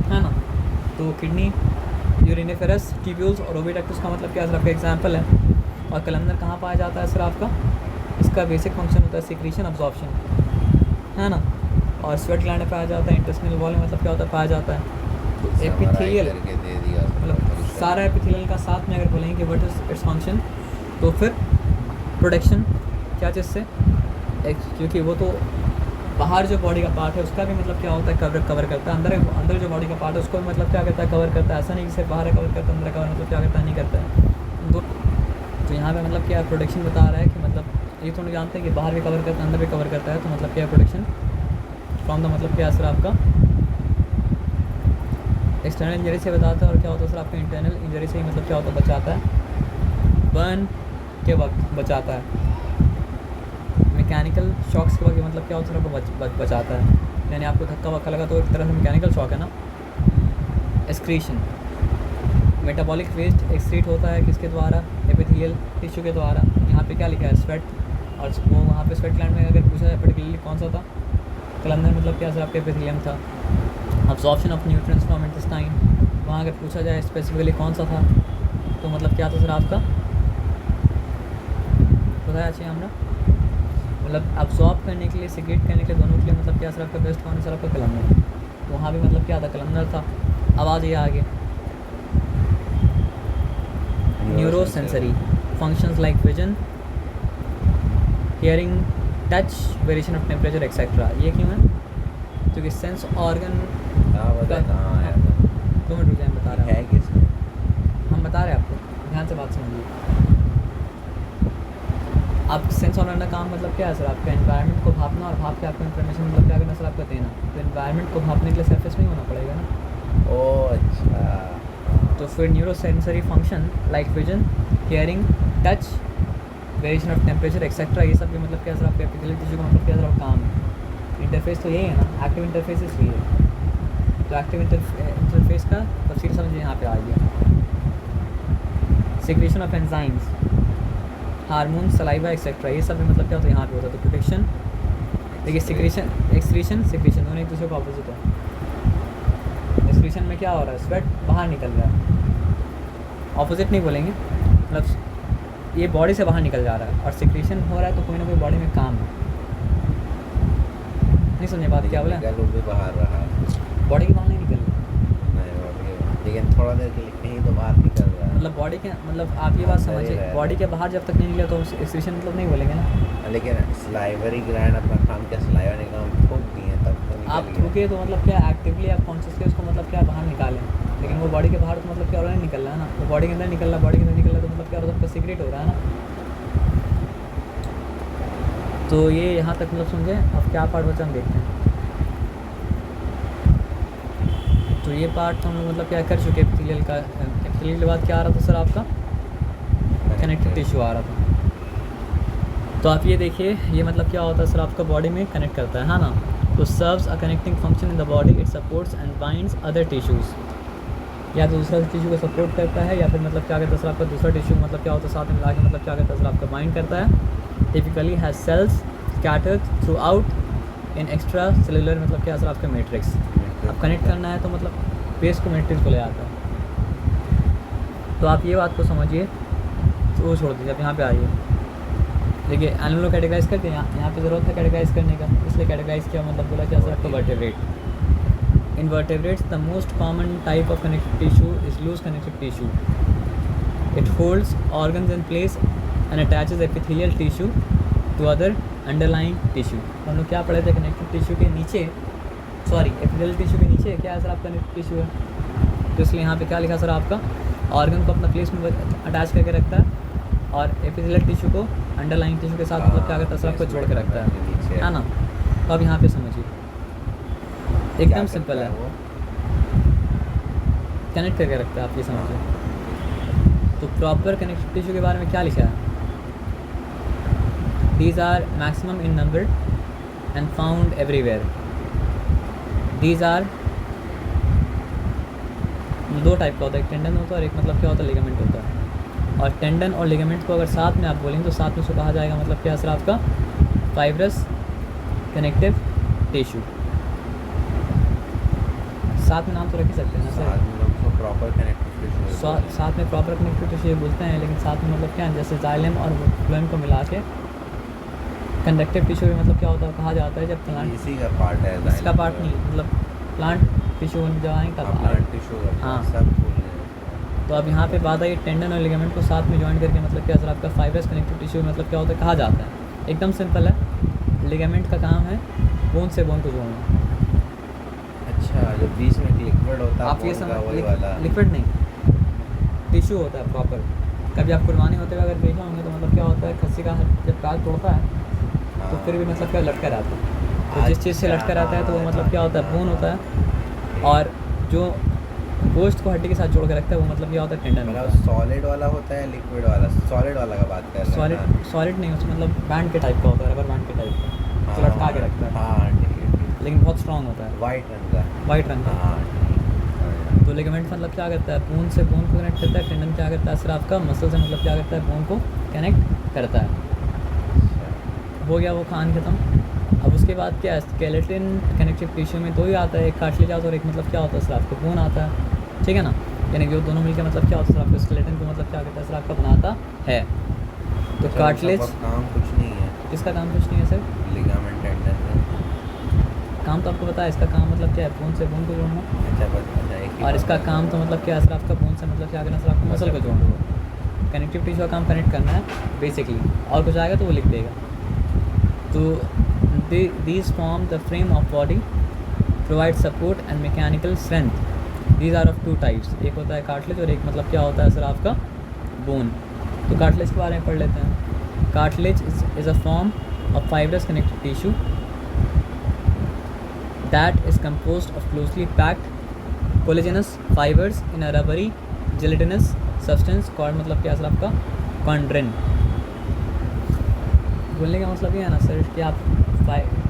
है ना। तो किडनी, यूरिनिफेरस ट्यूब्यूल्स और ओविडक्टस का मतलब क्या सर आपका एग्जाम्पल है। और कलमनर कहाँ पाया जाता है सर आपका? इसका बेसिक फंक्शन होता है सिक्रीशन अब्जॉर्प्शन, है ना। और स्वेट ग्लैंड में पाया जाता है। इंटेस्टिनल वॉल में मतलब क्या होता है? पाया जाता है। तो एपिथेलियल मतलब सारा एपिथेलियल का साथ में अगर बोलेंगे कि व्हाट इज इट्स फंक्शन, तो फिर प्रोटेक्शन क्या चीज़ से, क्योंकि वो तो बाहर जो बॉडी का पार्ट है उसका भी मतलब क्या होता है? कवर करता है। अंदर जो बॉडी का पार्ट है उसको भी मतलब क्या करता है? कवर करता है। ऐसा नहीं कि सिर्फ बाहर कवर करता है, अंदर कवर मतलब क्या करता है? नहीं करता है। तो यहाँ पे मतलब क्या प्रोटेक्शन बता रहा है कि मतलब ये तो नहीं जानते कि बाहर भी कवर करता है, अंदर भी कवर करता है। तो मतलब क्या है प्रोटेक्शन फ्रॉम द मतलब क्या है सर आपका? एक्सटर्नल इंजरी से बताता है। और क्या होता है सर आपका? इंटरनल इंजरी से ही मतलब क्या होता है? बचाता है। बर्न के वक्त बचाता है। मैकेनिकल शॉक्स के वक्त मतलब क्या होता है? आपको बचाता है। यानी आपको धक्का वक्का लगा तो एक तरह से मैकेनिकल शॉक है ना। एक्सक्रीशन, मेटाबॉलिक वेस्ट एक्सक्रीट होता है किसके द्वारा? एपिथेलियल टिश्यू के द्वारा। यहाँ पे क्या लिखा है? स्वेट। और वो वहाँ पे स्वेट ग्लैंड में अगर पूछा जाए पर्टिकुलरली कौन सा था? कलमनर मतलब क्या सर आपका? एपिथेलियम था। Absorption of nutrients from intestine, वहाँ अगर पूछा जाए स्पेसिफिकली कौन सा था, तो मतलब क्या था सर आपका? बताया चाहिए हमरा मतलब अब्जॉर्ब करने के लिए, सिक्रेट करने के लिए, दोनों के लिए मतलब क्या सर आपका? बेस्ट कौन है सर आपका? कलमनर। तो वहाँ भी मतलब क्या था? कलमनर था। आवाज़ ये आगे neurosensory functions like vision, hearing, touch, variation of temperature etcetera. ये क्यों है? क्योंकि सेंस ऑर्गन कहाँ आया था? 2 मिनट रुक जाए, बता रहे है किसमें? हम बता रहे हैं आपको, ध्यान से बात समझिए। आप सेंस ऑर्गन का काम मतलब क्या है सर आपका? एनवायरनमेंट को भापना और भाप के आपको इन्फॉर्मेशन मतलब क्या करना सर आपका? देना। तो एनवायरनमेंट को भापने के लिए सरफेस में ही होना पड़ेगा ना। ओह अच्छा। तो फिर neurosensory function like vision, hearing, touch, variation of temperature etcetera, ये सब भी मतलब क्या सर आपका? एपिथेलियल टिश्यू का मतलब क्या सर आपका काम है? इंटरफेस तो यही है ना, एक्टिव इंटरफेस इसलिए है। तो एक्टिव इंटरफेस का तफसील समझिए यहाँ पे आ गया। Secretion of enzymes, hormone, saliva etcetera, ये सब भी मतलब क्या होता है? यहाँ पे होता है। तो प्रोटेक्शन, देखिए सिक्रेशन, एक्सक्रीशन, सिक्रेशन दोनों एक दूसरे को अपोजिट है। एक्सक्रीशन में क्या हो रहा है? स्वेट बाहर निकल रहा है। ऑपोजिट नहीं बोलेंगे, मतलब ये बॉडी से बाहर निकल जा रहा है। और सिक्रेशन हो रहा है तो कोई ना कोई बॉडी में काम है। नहीं समझे बात क्या बोले? भी बाहर रहा है, बॉडी के बाहर नहीं निकल रहा, लेकिन थोड़ा देर के लिए कहीं तो बाहर निकल रहा है। मतलब बॉडी के मतलब आप ये बात समझिए, बॉडी के बाहर जब तक नहीं निकले तो एक्सक्रीशन मतलब नहीं बोलेंगे ना। लेकिन सलाइवरी ग्लैंड अपना काम क्या सलाइवा निकाल थूक दिए तब तो निकल आप गया। थूके तो मतलब क्या एक्टिवली आप कॉन्शियसली उसको मतलब क्या बाहर निकालें, लेकिन वो बॉडी के बाहर तो मतलब क्या हो रहा है? निकल रहा है ना। तो बॉडी के अंदर निकल रहा है, बॉडी के अंदर निकल रहा है तो मतलब क्या हो रहा है? सबका सीक्रेट हो रहा है ना। तो ये यहाँ तक मतलब समझे। अब क्या पार्ट बचा हम देखते हैं। तो ये पार्ट हम लोग मतलब क्या कर चुके? एपिथेलियल का। एपिथेलियल के बाद क्या आ रहा था सर आपका? कनेक्टिव टिश्यू आ रहा था। तो आप ये देखिए, ये मतलब क्या होता है सर आपका? बॉडी में कनेक्ट करता है ना। तो serves a connecting function in the body, it supports and binds other tissues. या तो दूसरा टिश्यू को सपोर्ट करता है, या फिर मतलब क्या करता है सर आपका? दूसरा टिश्यू मतलब क्या होता है? साथ में मिला के मतलब क्या करता है सर आपका? बाइंड करता है। Typically has cells scattered throughout in extracellular मतलब क्या सर आपका? मैट्रिक्स। अब कनेक्ट करना है तो मतलब बेस को मैट्रिक्स को ले आता है। तो आप ये बात को समझिए। तो वो छोड़ दीजिए, अब यहाँ पे आइए। देखिए एनिमल कैटेगराइज करते हैं, यहाँ पे ज़रूरत है कैटेगराइज करने का, इसलिए कैटेगराइज किया। मतलब बोला क्या सर आपका? Vertebrate. In vertebrates the most common type of connective tissue is loose connective tissue. It holds organs in place and attaches epithelial tissue to other underlying tissue. हम लोग क्या पढ़े थे? कनेक्टिव टिश्यू के नीचे, सॉरी एपिथेलियल टिश्यू के नीचे क्या है सर आपका? कनेक्टिव टिश्यू है। तो इसलिए यहाँ पे क्या लिखा सर आपका? ऑर्गन को अपना प्लेस में अटैच करके रखता है, और एपिथेलियल टिश्यू को अंडरलाइंग टिश्यू के साथ मतलब क्या करता है सर आपको? जोड़ के रखता है ना। तो अब यहाँ पे समझिए, एकदम सिंपल है, वो कनेक्ट करके रखता है। आप ये समझिए। तो प्रॉपर कनेक्टिव टिश्यू के बारे में क्या लिखा है? These are maximum in number and found everywhere. These are 2 type का होता है, एक टेंडन होता है और एक मतलब क्या होता है? लिगामेंट होता है। और टेंडन और लिगामेंट को अगर साथ में आप बोलेंगे तो साथ में उसको कहा जाएगा मतलब क्या सर आपका फाइब्रस कनेक्टिव टिश्यू। साथ में नाम तो रख ही सकते हैं ना सर, प्रॉपर कनेक्टिव टिश्यू साथ में प्रॉपर कनेक्टिव टिश्यू बोलते हैं, लेकिन साथ में मतलब क्या है जैसे जाइलम और फ्लोएम को मिला के कंडक्टिव टिश्यू भी मतलब क्या होता है कहा जाता है जब प्लांट, इसी का पार्ट है, इसका पार्ट नहीं मतलब प्लांट टिश्यू जब आएंगे तब प्लांट टिश्यू हाँ। सब बोल रहे हैं। तो अब यहाँ पे बात आई टेंडन और लिगामेंट को साथ में ज्वाइन करके मतलब क्या सर आपका फाइब्रस कनेक्टिव टिश्यू मतलब क्या होता है कहा जाता है। एकदम सिंपल है, लिगामेंट का काम है बोन से बोन को जोड़ना। अच्छा, जो बीच में लिक्विड होता है आप ये bone का समझ वही वाला लिक्विड नहीं, टिश्यू होता है प्रॉपर। कभी आप कुर्बानी होते हुए अगर देखे होंगे तो मतलब क्या होता है खस्सी का जब काट तोड़ता है तो फिर भी मतलब क्या लटका रहता है, तो जिस चीज़ से लटका रहता है तो वो मतलब क्या होता है बोन होता है, और जो गोश्त को हड्डी के साथ जोड़ के रखता है वो मतलब क्या होता है टेंडन होता है। सॉलिड वाला होता है लिक्विड वाला? सॉलिड वाला का बात कर रहे हैं ना? सॉलिड नहीं, उसमें मतलब बैंड के टाइप का होता है, रबर बैंड के टाइप का तो लटका के रखता है, हाँ ठीक है, लेकिन बहुत स्ट्रांग होता है, वाइट रंग का। वाइट रंग का। हाँ ठीक। तो लिगामेंट मतलब क्या करता है बोन से बोन को कनेक्ट करता है, टेंडन क्या करता है सर आपका मसल से मतलब क्या करता है बोन को कनेक्ट करता है। हो गया वो खान खत्म। अब उसके बाद क्या है स्केलेटन कनेक्टिव टिश्यू में दो ही आता है, एक कार्टिलेज आता है और एक मतलब क्या होता है सर आपको बोन आता है, ठीक है ना। यानी कि वो दोनों मिलकर मतलब क्या होता है सर आपको स्केलेटन को मतलब क्या करता है सर आपका बनाता है। तो कार्टिलेज काम कुछ नहीं है, इसका काम कुछ नहीं है सर, लिगामेंट टेंडन का काम तो आपको पता है इसका काम मतलब क्या है बोन से बोन को जोड़ना, अच्छा बता एक ही और इसका बात काम तो मतलब क्या है सर आपका बोन से मतलब क्या करना सर आपको मसल को जोड़ना। कनेक्टिव टिश्यू का काम कनेक्ट करना है बेसिकली, और कुछ आएगा तो वो लिख देगा। तो these form the frame of body, provide support and mechanical strength. These are of two types, एक होता है कार्टिलेज और एक मतलब क्या होता है सर आपका बोन। तो कार्टिलेज के बारे में पढ़ लेते हैं। Cartilage is a form of fibrous connective tissue that is composed of closely packed collagenous fibers in a rubbery gelatinous substance called मतलब क्या सर आपका chondrin। बोलने का मतलब ये है ना सर कि आप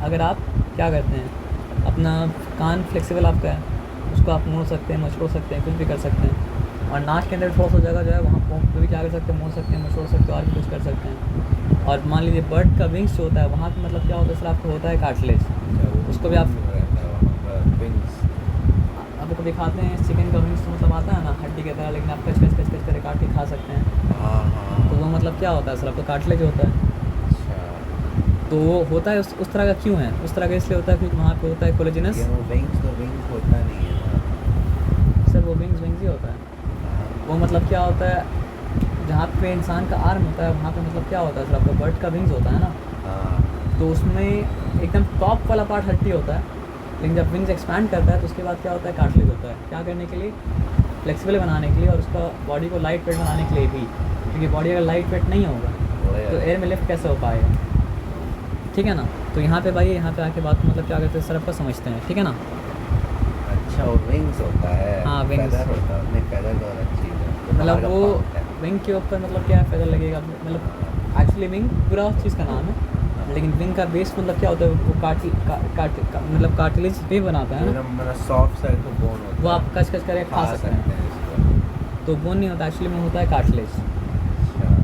अगर आप क्या करते हैं अपना कान फ्लेक्सिबल आपका है उसको आप मोड़ सकते हैं मचोड़ सकते हैं कुछ भी कर सकते हैं, और नाक के अंदर थोड़ा सा जगह जो है वहाँ पे भी क्या कर सकते हैं मोड़ सकते हैं मचोड़ सकते हैं और भी कुछ कर सकते हैं। और मान लीजिए बर्ड का विंग्स जो होता है वहाँ पे मतलब क्या होता है सर आपको होता है कार्टिलेज, उसको भी आप आपको दिखाते हैं चिकन का विंग्स तो मतलब आता है ना हड्डी की तरह, लेकिन आप कच कच कच कच करके काट के खा सकते हैं। तो वो मतलब क्या होता है सर आपको कार्टिलेज होता है। तो वो होता है उस तरह का क्यों है, उस तरह का इसलिए होता है क्योंकि वहाँ पे होता है कोलेजिनस। विंग्स तो विंग्स होता नहीं है ना सर वो विंग्स ही होता है। वो मतलब क्या होता है जहाँ पे इंसान का आर्म होता है वहाँ पे मतलब क्या होता है सर आपका बर्ड का विंग्स होता है ना, तो उसमें एकदम टॉप वाला पार्ट हड्डी होता है, लेकिन जब विंग्स एक्सपैंड करता है तो उसके बाद क्या होता है कार्टिलेज होता है। क्या करने के लिए फ्लेक्सिबल बनाने के लिए और उसका बॉडी को लाइट वेट बनाने के लिए भी, क्योंकि बॉडी अगर लाइट वेट नहीं होगा तो एयर में लिफ्ट कैसे हो पाएगा, ठीक है ना। तो यहाँ पे भाई यहाँ पे आके बात मतलब क्या करते हैं सर आपका समझते हैं, ठीक है ना। अच्छा वो विंग्स होता है, हाँ विंग्स होता है, नहीं फेदर तो अलग चीज़ है, मतलब वो विंग के ऊपर मतलब क्या है फेदर लगेगा, मतलब एक्चुअली विंग पूरा उस चीज़ का नाम है, लेकिन विंग का बेस मतलब क्या होता है वो मतलब कार्टिलेज पे बनाता है ना, मतलब सॉफ्ट साइड तो बोन होता है, वो आप कच कच करके खा सकते हैं। तो बोन नहीं होता एक्चुअली में होता है कार्टिलेज।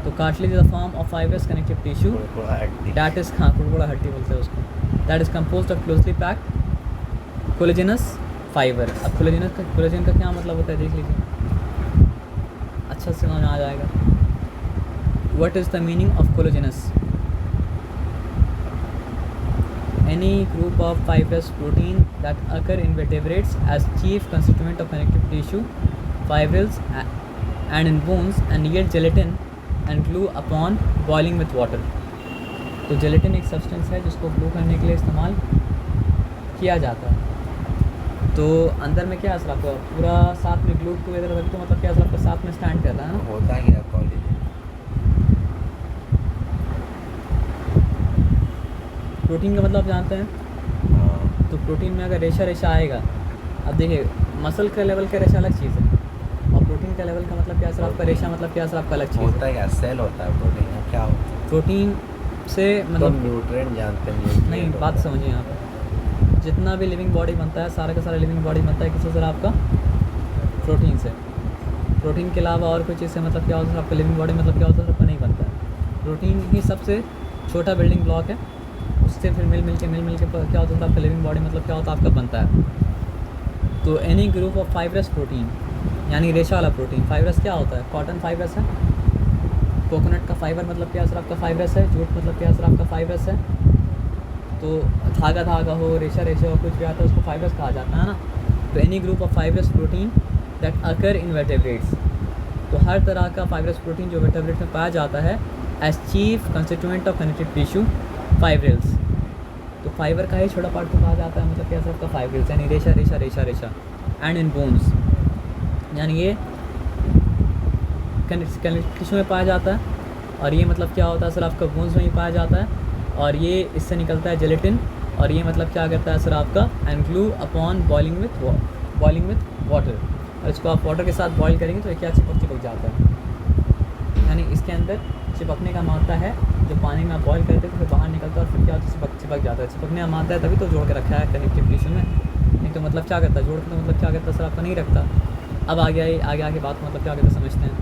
तो cartilage is a form of fibrous connective tissue that is हाँ कुड़कुड़ा हड्डी बोलते हैं उसको, that is composed of closely packed collagenous fibre. अब कोलेजन का क्या मतलब होता है देख लीजिए, अच्छा से समझ आ जाएगा। What is the meaning of collagenous? Any group of fibrous protein that occur in vertebrates as chief constituent of connective tissue, fibrils, and in bones, and yield gelatin and glue upon boiling with water। तो gelatin एक substance है जिसको glue करने के लिए इस्तेमाल किया जाता है। तो अंदर में क्या असर आपका पूरा साथ में ग्लू टूगेदर रख तो मतलब क्या असर आपका साथ में स्टैंड कर रहा है ना। होता क्या कॉलेज प्रोटीन का मतलब जानते हैं, तो प्रोटीन में अगर रेशा रेशा आएगा, अब देखिए मसल का लेवल का रेशा अलग चीज़ है और प्रोटीन का लेवल का मतलब क्या असर आपका रेशा मतलब क्या असर आपका अलग चीज़ होता है। क्या सेल होता है प्रोटीन में, क्या होता है प्रोटीन से मतलब न्यूट्रिएंट जानते हैं नहीं, बात समझिए यहाँ पर जितना भी लिविंग बॉडी बनता है सारा का सारा लिविंग बॉडी बनता है किससे सर आपका प्रोटीन से। प्रोटीन के अलावा और कोई चीज़ से मतलब क्या होता है आपका लिविंग बॉडी मतलब क्या होता है आपका नहीं बनता है। प्रोटीन ही सबसे छोटा बिल्डिंग ब्लॉक है, उससे फिर मिल मिल के क्या होता है आपका लिविंग बॉडी मतलब क्या होता है आपका बनता है। तो any group of fibrous protein यानी रेशा वाला प्रोटीन, फाइब्रस क्या होता है, कॉटन फाइब्रस है, कोकोनट का फाइबर मतलब क्या सर आपका फाइब्रस है, जूट मतलब क्या सर आपका फाइब्रस है। तो धागा हो, रेशा हो, कुछ भी आता है उसको फाइब्रस कहा जाता है ना। तो any group of fibrous protein that occur in vertebrates, तो हर तरह का फाइब्रस प्रोटीन जो वर्टेब्रेट्स में पाया जाता है as chief constituent of connective tissue fibrils. तो फाइबर का ही छोटा पार्ट को कहा जाता है मतलब क्या सर आपका फाइब्रिल्स, यानी रेशा। एंड इन बोन्स, यानी ये कनेक्टिव टिश्यू में पाया जाता है, और ये मतलब क्या होता है सर आपका बोन्स में ही पाया जाता है, और ये इससे निकलता है जेलेटिन, और ये मतलब क्या करता है सर आपका and glue upon boiling with water, और इसको आप वाटर के साथ बॉईल करेंगे तो ये क्या चिपक जाता है। यानी इसके अंदर चिपकने का मादा है, जो पानी में आप बॉईल करते हैं तो फिर बाहर निकलता है और फिर क्या होता है चिपक जाता है। चिपकने का मादा है तभी तो जोड़ के रखा है कनेक्टिव टिश्यू में, नहीं तो मतलब क्या करता है जोड़ के तो मतलब क्या करता है सर आपका नहीं रखता। अब आगे बात मतलब क्या करता समझते हैं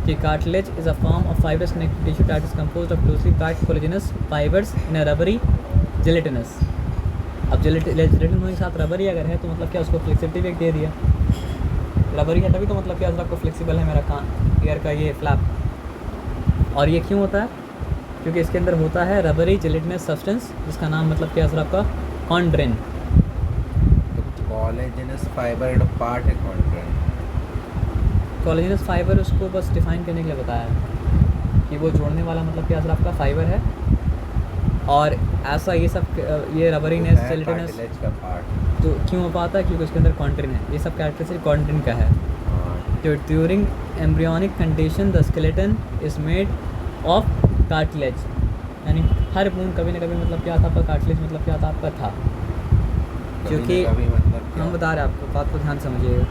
कि cartilage is a form of fibrous connective tissue that is composed of closely packed collagenous fibres in a rubbery gelatinous. अब जेलेटिन होने के साथ रबरी अगर है तो मतलब क्या उसको फ्लेक्सिबिलिटी भी दे दिया, रबरी है तभी तो मतलब क्या सर आपको फ्लेक्सिबल है मेरा कान एयर का ये फ्लैप। और ये क्यों होता है, क्योंकि इसके अंदर होता है रबरी जेलेटिनस सब्सटेंस जिसका नाम मतलब क्या सर आपका कॉन्ड्रिन। कोलेजनस फाइबर का पार्ट है कॉन्ड्रिन। कोलेजनस फाइबर उसको बस डिफाइन करने के लिए बताया है कि वो जोड़ने वाला मतलब क्या सर आपका फाइबर है, और ऐसा ये सब ये रबरीनेस जेलेटिनस का पार्ट तो क्यों हो पाता है, क्योंकि उसके अंदर कॉन्ड्रिन है। ये सब कैरेक्टरिस्टिक कॉन्ड्रिन का है। तो during embryonic condition the skeleton is made of cartilage, यानी हर बूंद कभी ना कभी मतलब क्या था आपका कार्टिलेज मतलब क्या था आपका था, क्योंकि मतलब हम बता रहे हैं आपको, बात को ध्यान समझिएगा।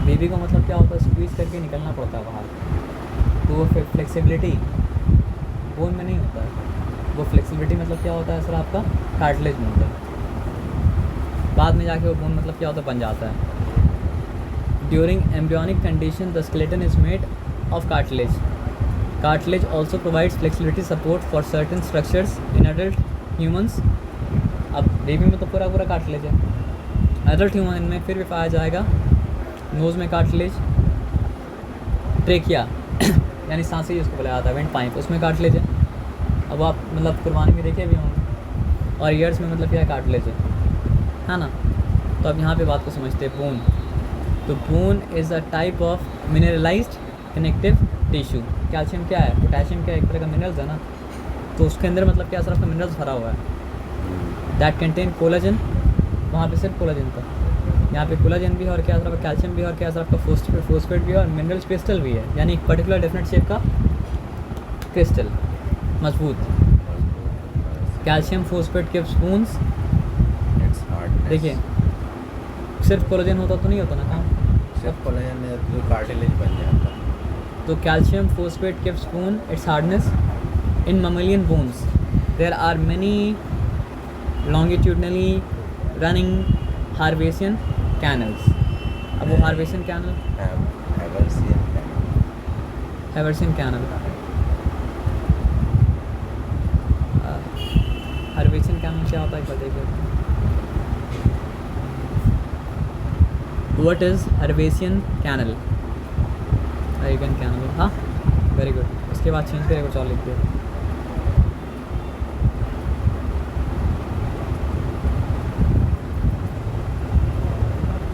बेबी को मतलब क्या होता है स्क्वीज़ करके निकलना पड़ता है बाहर, तो वो फ्लेक्सिबिलिटी बोन में नहीं होता है, वो फ्लेक्सिबिलिटी मतलब क्या होता है सर आपका कार्टिलेज में होता है। बाद में जाके वो बोन मतलब क्या होता है बन जाता है। During embryonic condition the skeleton is made of cartilage. Cartilage also provides flexibility support for certain structures in adult humans. अब बेबी में तो पूरा कार्टिलेज है, एडल्ट ह्यूमन में फिर भी पाया जाएगा नोज़ में कार्टिलेज, ट्रेकिया यानी सांसें जिसको बोला जाता है वेंट पाइप, उसमें कार्टिलेज है। अब आप मतलब कुर्बानी में देखे भी होंगे, और ईयर्स में मतलब क्या है कार्टिलेज है ना। तो अब यहाँ पे बात को समझते हैं बोन। तो bone is a type of mineralised connective tissue. Calcium क्या है, पोटेशियम क्या है, एक तरह का मिनरल्स है ना, तो उसके अंदर मतलब क्या सर आपका मिनरल्स भरा हुआ है। दैट कंटेन कोलाजन, वहाँ पे सिर्फ कोलाजन था, यहाँ पे कोलाजन भी है और क्या सर आपका कैल्शियम भी है और क्या सर आपका फोस्फेट भी है और मिनरल्स क्रिस्टल भी है, यानी एक पर्टिकुलर डेफिनेट शेप का क्रिस्टल मजबूत। कैल्शियम फोस्फेट के स्पून्स, देखिए सिर्फ कोलाजन होता तो नहीं होता ना काम, सिर्फ कोलाजन में तो कार्टिलेज बन जाता। तो कैल्शियम फोस्फेट के spoon its hardness in mammalian bones there are many longitudinally running Harvesian canals। अब वो Harvesian canal, Harvesian canal, Harvesian canal क्या होता है बताइए। What is Harvesian canal? Harvesian canal, हाँ वेरी गुड। उसके बाद चेंज करें कुछ और लिख दिया।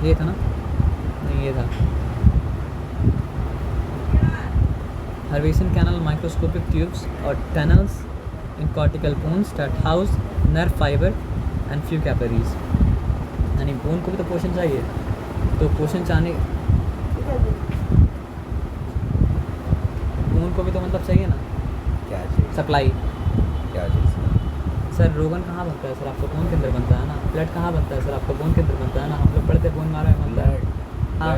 ये था ना, नहीं ये था Harvesian canal, microscopic tubes or tunnels in cortical bones that house nerve fiber and few capillaries। यानी बोन को भी तो पोषण चाहिए, तो पोषण चाहने बोन को भी तो मतलब चाहिए ना, क्या चीज़ सप्लाई। क्या चीज़ सर रोगन कहाँ बनता है सर आपका बोन के अंदर बनता है ना, ब्लड कहाँ बनता है सर आपका बोन के अंदर बनता है ना, हम लोग पढ़ते बोन मारा में बनता है। हाँ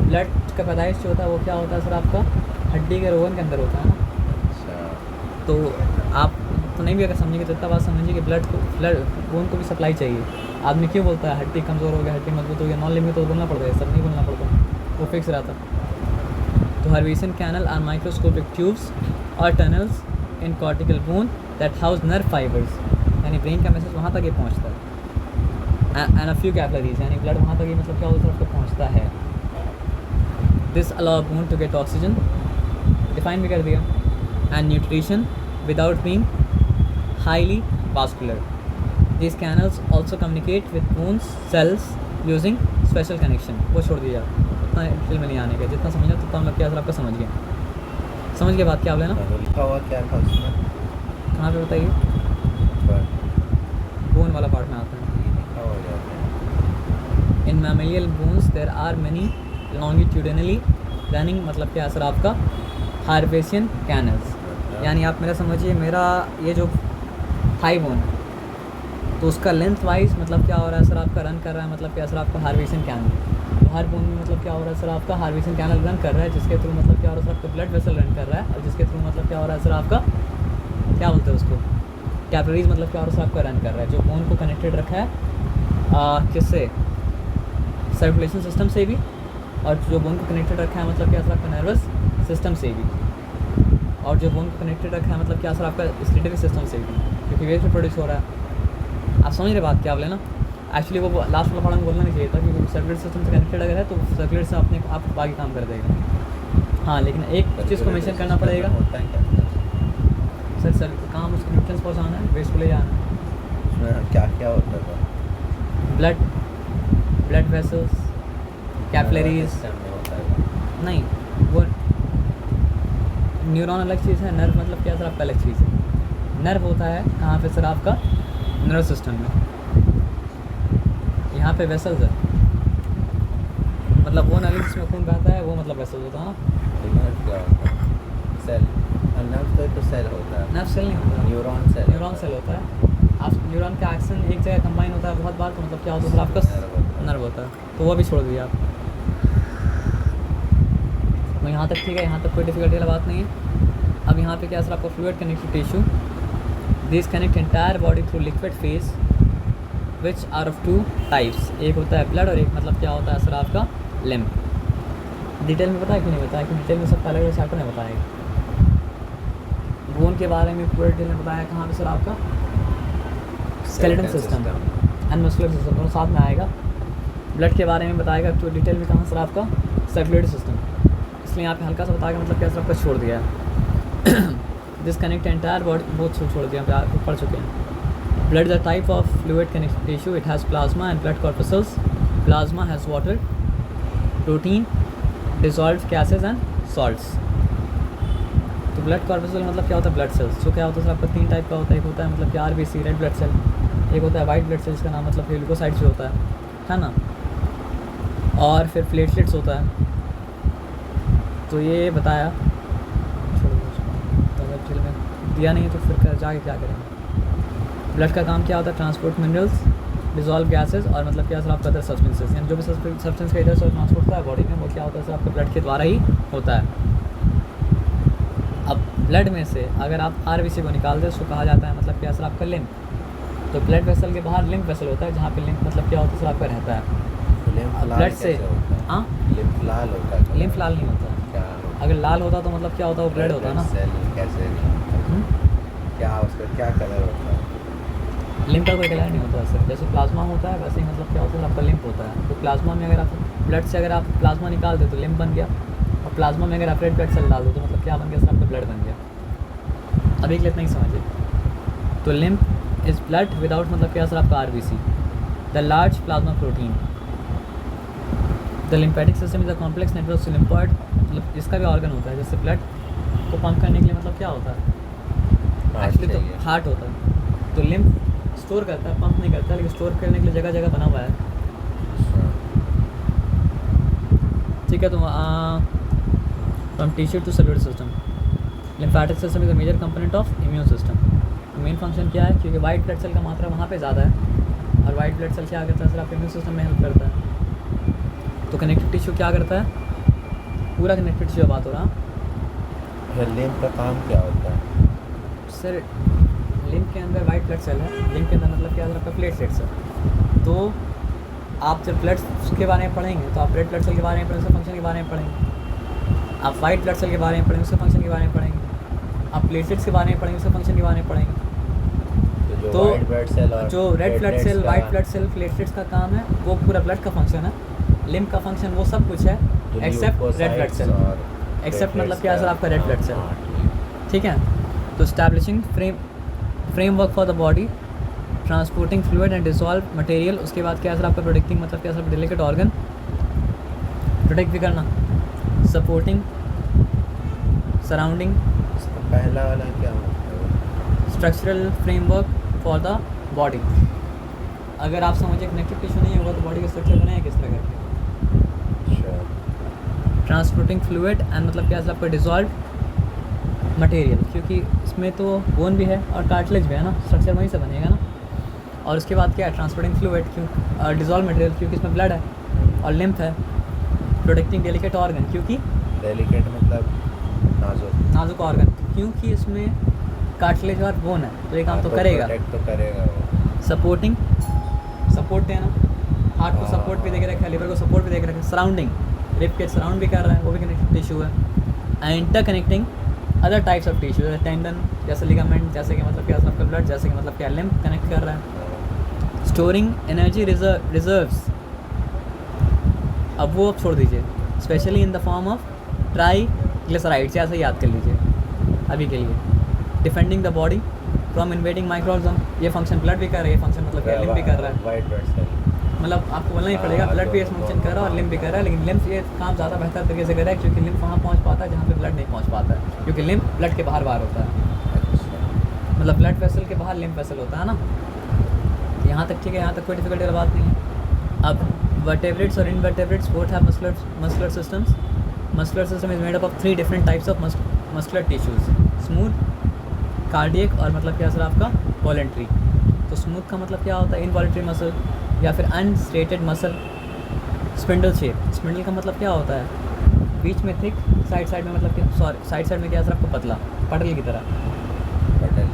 ब्लड का पैदाइश जो होता है वो क्या होता है सर आपका हड्डी के रोगन के अंदर होता है ना। अच्छा। तो आप तो नहीं भी अगर समझेंगे तो इतना बात समझिए कि ब्लड बोन को भी सप्लाई चाहिए। आदमी क्यों बोलता है हड्डी कमज़ोर हो गया, हड्डी मजबूत हो गया, नॉन लिविंग तो बोलना पड़ता है, सब नहीं बोलना पड़ता, वो फिक्स रहता। तो हर्वेसियन कैनल आर माइक्रोस्कोपिक ट्यूब्स और tunnels in cortical bone that house nerve fibres, यानी ब्रेन का मैसेज वहाँ तक ये पहुँचता है। एंड अ फ्यू कैपिलरीज, यानी ब्लड वहाँ तक ये मतलब क्या उस तरफ तक पहुँचता है। This allow bone to get oxygen, define भी कर दिया, and nutrition without being highly vascular. These canals also communicate with bones cells using special connection. वो छोड़ दिया, उतना डिटेल में नहीं आने का, जितना समझना उतना हम लोग क्या आपका समझ गए। समझ के बाद क्या बोले ना, लिखा हुआ क्या था उसमें? कहाँ पे बताइए? बोन वाला पार्ट में आता है। लिखा हुआ जाता है। In mammalian bones there are many longitudinally running, मतलब क्या सर आपका हार्वेसियन कैनल्स, यानी आप मेरा समझिए, मेरा ये जो थाई बोन तो उसका लेंथ वाइज मतलब क्या हो रहा है सर आपका रन कर रहा है, मतलब क्या सर आपका हार्वेसियन कैनल। तो हर बोन में मतलब क्या हो रहा है सर आपका हार्वेसियन कैनल रन कर रहा है, जिसके थ्रू मतलब क्या हो रहा है सर आपका ब्लड वेसल रन कर रहा है, और जिसके थ्रू मतलब क्या हो रहा है सर आपका क्या बोलते हैं उसको कैपिलरीज मतलब क्या हो रहा है सर आपका रन कर रहा है, जो बोन को कनेक्टेड रखा है किससे, सर्कुलेशन सिस्टम से भी, और जो बोन को कनेक्टेड रखा है मतलब क्या सर आपका नर्वस सिस्टम से भी, और जो बोन को कनेक्टेड रखा है मतलब क्या सर आपका स्केलेटल सिस्टम से भी, क्योंकि वेस्ट में प्रोड्यूस हो रहा है। आप समझ रहे बात क्या बोले ना, एक्चुअली वो लास्ट वाला पढ़ा बोलना नहीं चाहिए था, क्योंकि सर्कुलेटरी सिस्टम से कनेक्टेड अगर है तो सर्कुलेटरी से अपने आप बाकी काम कर देगा। हाँ, लेकिन एक चीज़ को मेंशन करना पड़ेगा सर, काम उसको न्यूट्रिएंट्स पहुँचाना है, वेस्ट को ले जाना है। उसमें क्या क्या होता था? ब्लड वेसल्स, कैपिलरीज, नहीं वो न्यूरॉन अलग चीज़ है, नर्व मतलब क्या सर आपका अलग चीज़ है। नर्व होता है कहाँ पे सर आपका नर्व सिस्टम में, यहाँ पे वेसल्स है, मतलब वो नली जिसमें खून बहता है वो मतलब वेसल्स होता है ना। नर्व क्या होता है? सेल। नर्व तो सेल होता है। नर्व सेल नहीं होता, न्यूरॉन सेल होता है। आप न्यूरॉन का एक्शन एक जगह कंबाइन होता है बहुत बार, तो मतलब क्या होता है सर आपका नर्व होता है, तो वो भी छोड़ दिया आप। तो यहाँ तक ठीक है, यहाँ तक कोई डिफिकल्टी वाला बात नहीं है। अब यहाँ पे क्या सर आपका fluid connective tissue, this connect entire body through liquid phase which are of two types, एक होता है ब्लड और एक मतलब क्या होता है सर आपका लिम्फ। डिटेल में बताया कि नहीं बताया, कि डिटेल में सब अलग अलग चैप्टर में बताएगा। बोन के बारे में पूरे डिटेल में बताया, कहाँ पे सर आपका skeleton system and muscular system दोनों साथ में आएगा। ब्लड के बारे में बताएगा तो डिटेल में कहाँ सर आपका सर्कुलेटरी सिस्टम, इसलिए यहाँ पे हल्का सा बताएगा मतलब क्या सर आपका छोड़ दिया है। दिस कनेक्ट एंटायर बॉडी, बहुत छोड़ दिया, आप पढ़ चुके हैं। Blood is a type of fluid connective tissue, it has plasma and blood corpuscles. Plasma has water, protein, dissolved gases and salts. तो ब्लड कॉर्पसल मतलब क्या होता है, ब्लड सेल्स, जो क्या होता है सर आपका तीन टाइप का होता है। एक होता है मतलब कि आरबीसी रेड ब्लड सेल, एक होता है वाइट ब्लड सेल जिसका नाम मतलब ग्लूकोसाइड्स होता है ना, और फिर प्लेटलेट्स होता है। तो ये बताया, अगर में दिया नहीं है तो फिर जाके क्या करेंगे। ब्लड का काम क्या होता है, ट्रांसपोर्ट मिनरल्स, डिजॉल्व गैसेस और मतलब क्या सर आपका अदर सब्सटेंसेस, यानी जो भी सब्सटेंस का इधर से ट्रांसपोर्ट होता है बॉडी में, वो क्या होता है सर आपके ब्लड के द्वारा ही होता है। अब ब्लड में से अगर आप आरबीसी को निकाल दें, उसको कहा जाता है मतलब क्या सर आपका लिम्फ। तो ब्लड वेसल के बाहर लिम्फ वेसल होता है, जहाँ पे लिम्फ मतलब क्या होता है सर आपका रहता है। ब्लड से हाँ, लिम्फ लाल होता है। लिम्फ लाल नहीं होता, अगर लाल होता तो मतलब क्या होता है वो ब्लड होता है ना। कैसे क्या उसका क्या कलर होता है? लिम्फ का कोई कलर नहीं होता सर, जैसे प्लाज्मा होता है वैसे ही मतलब क्या होता है आपका लिम्फ होता है। तो प्लाज्मा में अगर आप ब्लड से अगर आप प्लाज्मा निकाल दे तो लिम्फ बन गया, और प्लाज्मा में अगर आप रेड ब्लड सेल डाल दो तो मतलब क्या बन गया सर आपका ब्लड बन गया। अभी के लिए इतना ही समझिए। तो लिम्फ इज ब्लड विदाउट मतलब क्या सर आपका RBC. The large plasma protein, the lymphatic system is a complex network of lymphoid, मतलब इसका भी ऑर्गन होता है, जैसे ब्लड को पंप करने के लिए मतलब क्या होता है, एक्चुअली तो हार्ट होता है। तो लिम्फ स्टोर करता है, पंप नहीं करता, लेकिन स्टोर करने के लिए जगह जगह बना हुआ है। ठीक है, तो from tissue to cellular system, lymphatic system is a major component of immune system. Main function क्या है, क्योंकि वाइट ब्लड सेल का मात्रा वहाँ पे ज़्यादा है, और वाइट ब्लड सेल क्या करता है सर आपके इम्यून सिस्टम में हेल्प करता है। तो कनेक्टिव टिश्यू क्या करता है, पूरा कनेक्टिव टिश्यू बात हो रहा। लिम्फ का काम क्या होता है सर? लिम्फ के अंदर वाइट ब्लड सेल है, लिम्फ के अंदर मतलब क्या है आपका प्लेटलेट्स है। तो आप जब ब्लड के बारे में पढ़ेंगे तो आप रेड ब्लड सेल के बारे में पढ़ेंगे, उसके फंक्शन के बारे में पढ़ेंगे। आप वाइट ब्लड सेल के बारे में पढ़ेंगे, उसके फंक्शन के बारे में पढ़ेंगे। आप प्लेटलेट्स के बारे में पढ़ेंगे, उसके फंक्शन के बारे में पढ़ेंगे। तो वाइट ब्लड सेल और जो red blood cell, white blood cell, platelets का काम है वो पूरा ब्लड का फंक्शन है। लिम्फ का फंक्शन वो सब कुछ है except red blood cell, except मतलब क्या सर आपका रेड ब्लड सेल, ठीक है। तो establishing framework for the body, transporting fluid and dissolve material, उसके बाद क्या सर आपका प्रोटेक्टिंग मतलब क्या सर डेलिकेट ऑर्गन प्रोटेक्ट भी करना, सपोर्टिंग सराउंडिंग, पहला वाला क्या होता structural framework for the body. अगर आप समझिए कनेक्टिव टिश्यू नहीं होगा तो बॉडी का स्ट्रक्चर बनाए किस तरह करके। है? ट्रांसपोर्टिंग फ्लूइड एंड मतलब क्या आपका डिजॉल्व मटेरियल, क्योंकि इसमें तो बोन भी है और कार्टिलेज भी है ना, स्ट्रक्चर वहीं से बनेगा ना। और उसके बाद क्या है ट्रांसपोर्टिंग फ्लूइड, क्यों डिजॉल्व मटेरियल क्योंकि इसमें ब्लड है, और लिम्फ है। प्रोटेक्टिंग डेलिकेट ऑर्गन, क्योंकि डेलिकेट मतलब नाजुक ऑर्गन, क्योंकि इसमें कार्टिलेज और बोन है तो ये काम तो करेगा। प्रोटेक्ट तो करेगा वो। सपोर्टिंग, सपोर्ट देना, हार्ट को सपोर्ट भी दे के रखा है, लिवर को सपोर्ट भी दे के रखा है। सराउंडिंग, रिब के सराउंड भी कर रहा है, वो भी कनेक्टिव टिश्यू है। And inter connecting other types of tissue, जैसे टेंडन, जैसे लिगामेंट, जैसे कि मतलब क्या आपका ब्लड, जैसे कि मतलब क्या लिम्फ कनेक्ट कर रहा है। स्टोरिंग एनर्जी रिजर्व्स, अब वो छोड़ दीजिए, specially in the form of triglycerides, ऐसे याद कर लीजिए अभी के लिए। Defending the body from invading microorgan, ये फंक्शन ब्लड भी कर रहा है, ये फंक्शन मतलब क्या लिम्फ भी कर रहा है। वाइट ब्लड सेल मतलब आपको बोलना ही पड़ेगा, ब्लड भी ये फंक्शन कर रहा है और लिम्फ भी कर रहा है, लेकिन लिम्फ ये काम ज़्यादा बेहतर तरीके से कर रहा है क्योंकि लिम्फ वहाँ पहुँच पाता है जहाँ पे ब्लड नहीं पहुँच पाता है, क्योंकि लिम्फ ब्लड के बाहर होता है। मतलब ब्लड वेसल के बाहर लिम्फ वेसल होता है ना। यहाँ तक ठीक है, यहाँ तक कोई डिफिकल्टी वाली बात नहीं है। अब वर्टेब्रेट्स और invertebrates both have muscular systems. Muscular system is made up of 3 different types of muscular tissues, smooth, cardiac और मतलब क्या सर आपका वॉलेंट्री। तो स्मूथ का मतलब क्या होता है इनवॉलेंट्री मसल या फिर unstriated muscle. Spindle shape, spindle का मतलब क्या होता है बीच में थिक, साइड में मतलब क्या साइड में क्या सर आपको पतला, पटल की तरह।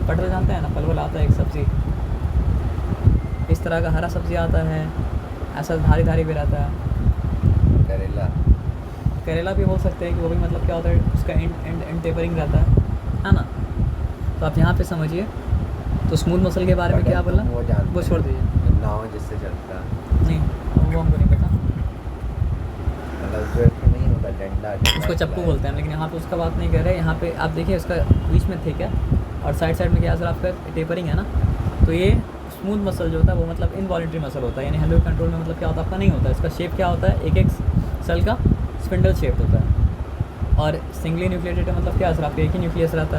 पटल जानते हैं ना, पलवल आता है एक सब्ज़ी, इस तरह का हरा सब्ज़ी आता है, ऐसा धारी भी रहता है। करेला भी बोल सकते हैं कि वो भी मतलब क्या होता है उसका एंड टेपरिंग रहता है ना। तो आप यहाँ पे समझिए। तो स्मूथ मसल के बारे में क्या बोला वो छोड़ दीजिए, नाव जिससे चलता नहीं वो हमको नहीं पता, मतलब नहीं होता डंडा, उसको चप्पू बोलते हैं, लेकिन यहाँ पे उसका बात नहीं कर रहे। यहाँ पे आप देखिए उसका बीच में थिक है और साइड में क्या सर आपका टेपरिंग है ना। तो ये स्मूथ मसल जो होता है वो मतलब इनवॉलेंट्री मसल होता है, यानी हेलमेट कंट्रोल में मतलब क्या होता है आपका नहीं होता है। इसका शेप क्या होता है, एक सेल का स्पिंडल शेप होता है और सिंगली न्यूक्लिएटेड मतलब क्या सर आपका एक ही न्यूक्लियस रहता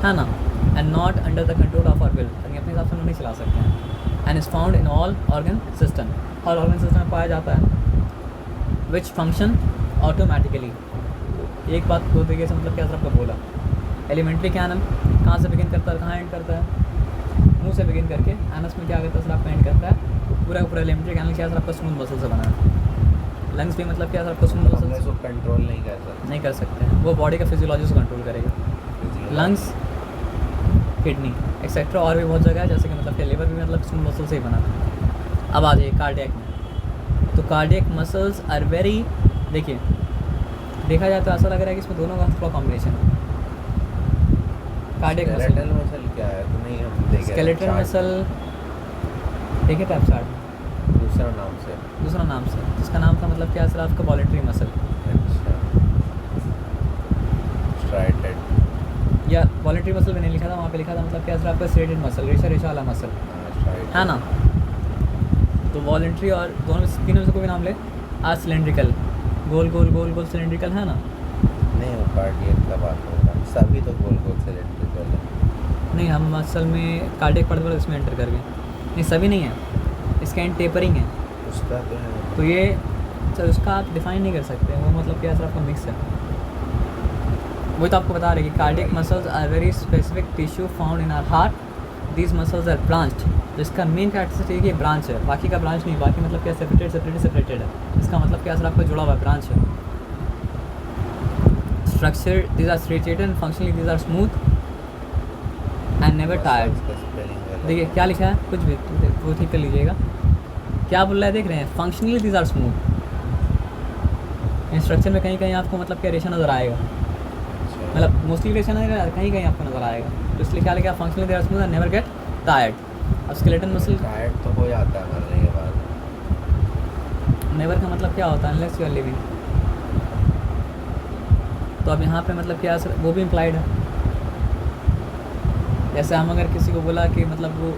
है ना। And not under the control of our will, यानी अपने हिसाब से नहीं चला सकते हैं। And is found in all organ system, हर ऑर्गन सिस्टम में पाया जाता है। विच फंक्शन ऑटोमेटिकली, एक बात दो तरीके से मतलब क्या सर आपका बोला। एलिमेंट्री कैनल कहाँ से बिगिन करता है और कहाँ एंड करता है, मुंह से बिगिन करके एनस में क्या करता है सर आपका एंड करता है। पूरा पूरा एलिमेंट्री कैनल क्या सर आपका स्मूथ मसल से बना है। लंग्स भी मतलब क्या सर आपका स्मूथ मसल से कंट्रोल नहीं कर सकते हैं, वो बॉडी का फिजियोलॉजी से कंट्रोल करेगा। लंग्स, किडनी एक्सेट्रा और भी बहुत जगह है, जैसे कि मतलब क्या लिवर भी मतलब स्मूथ मसल से ही बना है। अब आ जाइए कार्डियक में। तो कार्डियक मसल्स आर वेरी, देखिए देखा जाए तो ऐसा लग रहा है कि इसमें दोनों का थोड़ा कॉम्बिनेशन है। कार्डियक मसल क्या है तो नहीं हम देखे, स्केलेटल मसल देखे थे आप चार्ट, दूसरा नाम से जिसका नाम था मतलब क्या सर आपका वॉलेंट्री मसल। स्ट्राइटेड या वॉलेंट्री मसल भी नहीं लिखा था, वहाँ पे लिखा था मतलब क्या सर आपका स्ट्रेटेड मसल, रेशा वाला मसल है ना। तो वॉलेंट्री और दोनों तीनों से कोई भी नाम ले। आज सिलेंड्रिकल, गोल सिलेंड्रिकल है ना। नहीं वो कार्डियक का बात होगा, सभी तो गोल सिलेंड्रिकल है। नहीं हम असल में कार्डियक पढ़ते इसमें एंटर कर गए, नहीं सभी नहीं है, इसका एंड टेपरिंग है उसका तो है। तो ये सर उसका आप डिफाइन नहीं कर सकते, वो मतलब क्या सर आपका मिक्स है। वही तो आपको बता रहे कि cardiac muscles are very specific tissue found in our heart. These muscles are branched, तो इसका मेन कैरेक्टरिस्टिक ये ब्रांच है, बाकी का ब्रांच नहीं। बाकी मतलब क्या सेपरेटेड है, इसका मतलब क्या सर आपका जुड़ा हुआ ब्रांच है। Structure, these are striated and functionally these are smooth and never tired. Muscles का spelling गलत देखिए है। क्या लिखा है, कुछ भी वो ठीक कर लीजिएगा। क्या बोल रहा है देख रहे हैं, functionally these are smooth. Instruction में कहीं कहीं आपको मतलब क्या रेशा नज़र आएगा, अच्छा। मतलब मोस्टली रेशा नहीं रहेगा, कहीं कहीं आपको नज़र आएगा। तो इसलिए क्या लिखा है, functionally they are smooth and never get tired. अब स्केलेटन मसल, टायर्ड तो हो जाता है मरने के बाद। नेवर का मतलब क्या होता है, अनलेस यू आर लिविंग। तो अब यहाँ पे मतलब क्या वो भी इम्प्लाइड है। जैसे हम अगर किसी को बोला कि मतलब वो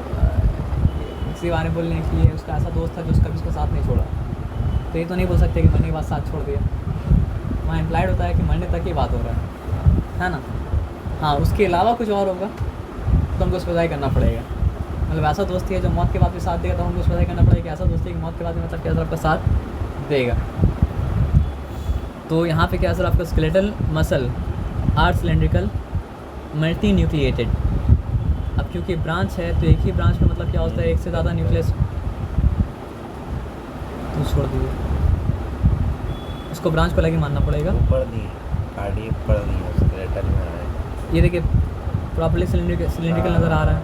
किसी बारे में बोलने के लिए उसका ऐसा दोस्त था जो उसका भी उसका साथ नहीं छोड़ा, तो ये तो नहीं बोल सकते कि मरने के बाद साथ छोड़ दिया। वहाँ इम्प्लाइड होता है कि मरने तक ही बात हो रहा है ना। हाँ, उसके अलावा कुछ और होगा तो हमको उसको करना पड़ेगा। मतलब ऐसा दोस्ती है जो मौत के बाद भी साथ देगा, तो हमको उसको करना पड़ेगा कि ऐसा दोस्ती है कि मौत के बाद भी मतलब क्या आपका साथ देगा। तो यहाँ पे क्या सर, आपका skeletal muscle are cylindrical multinucleated. अब क्योंकि ब्रांच है तो एक ही ब्रांच में मतलब क्या होता है, एक से ज़्यादा न्यूक्लियस। तो छोड़ दीजिए, उसको ब्रांच को लगे मानना पड़ेगा। ऊपर दी कार्डियक पढ़ दी है, स्केलेटल में है। ये देखिए प्रॉपर्ली सिलेंड्रिकल नज़र आ रहा है,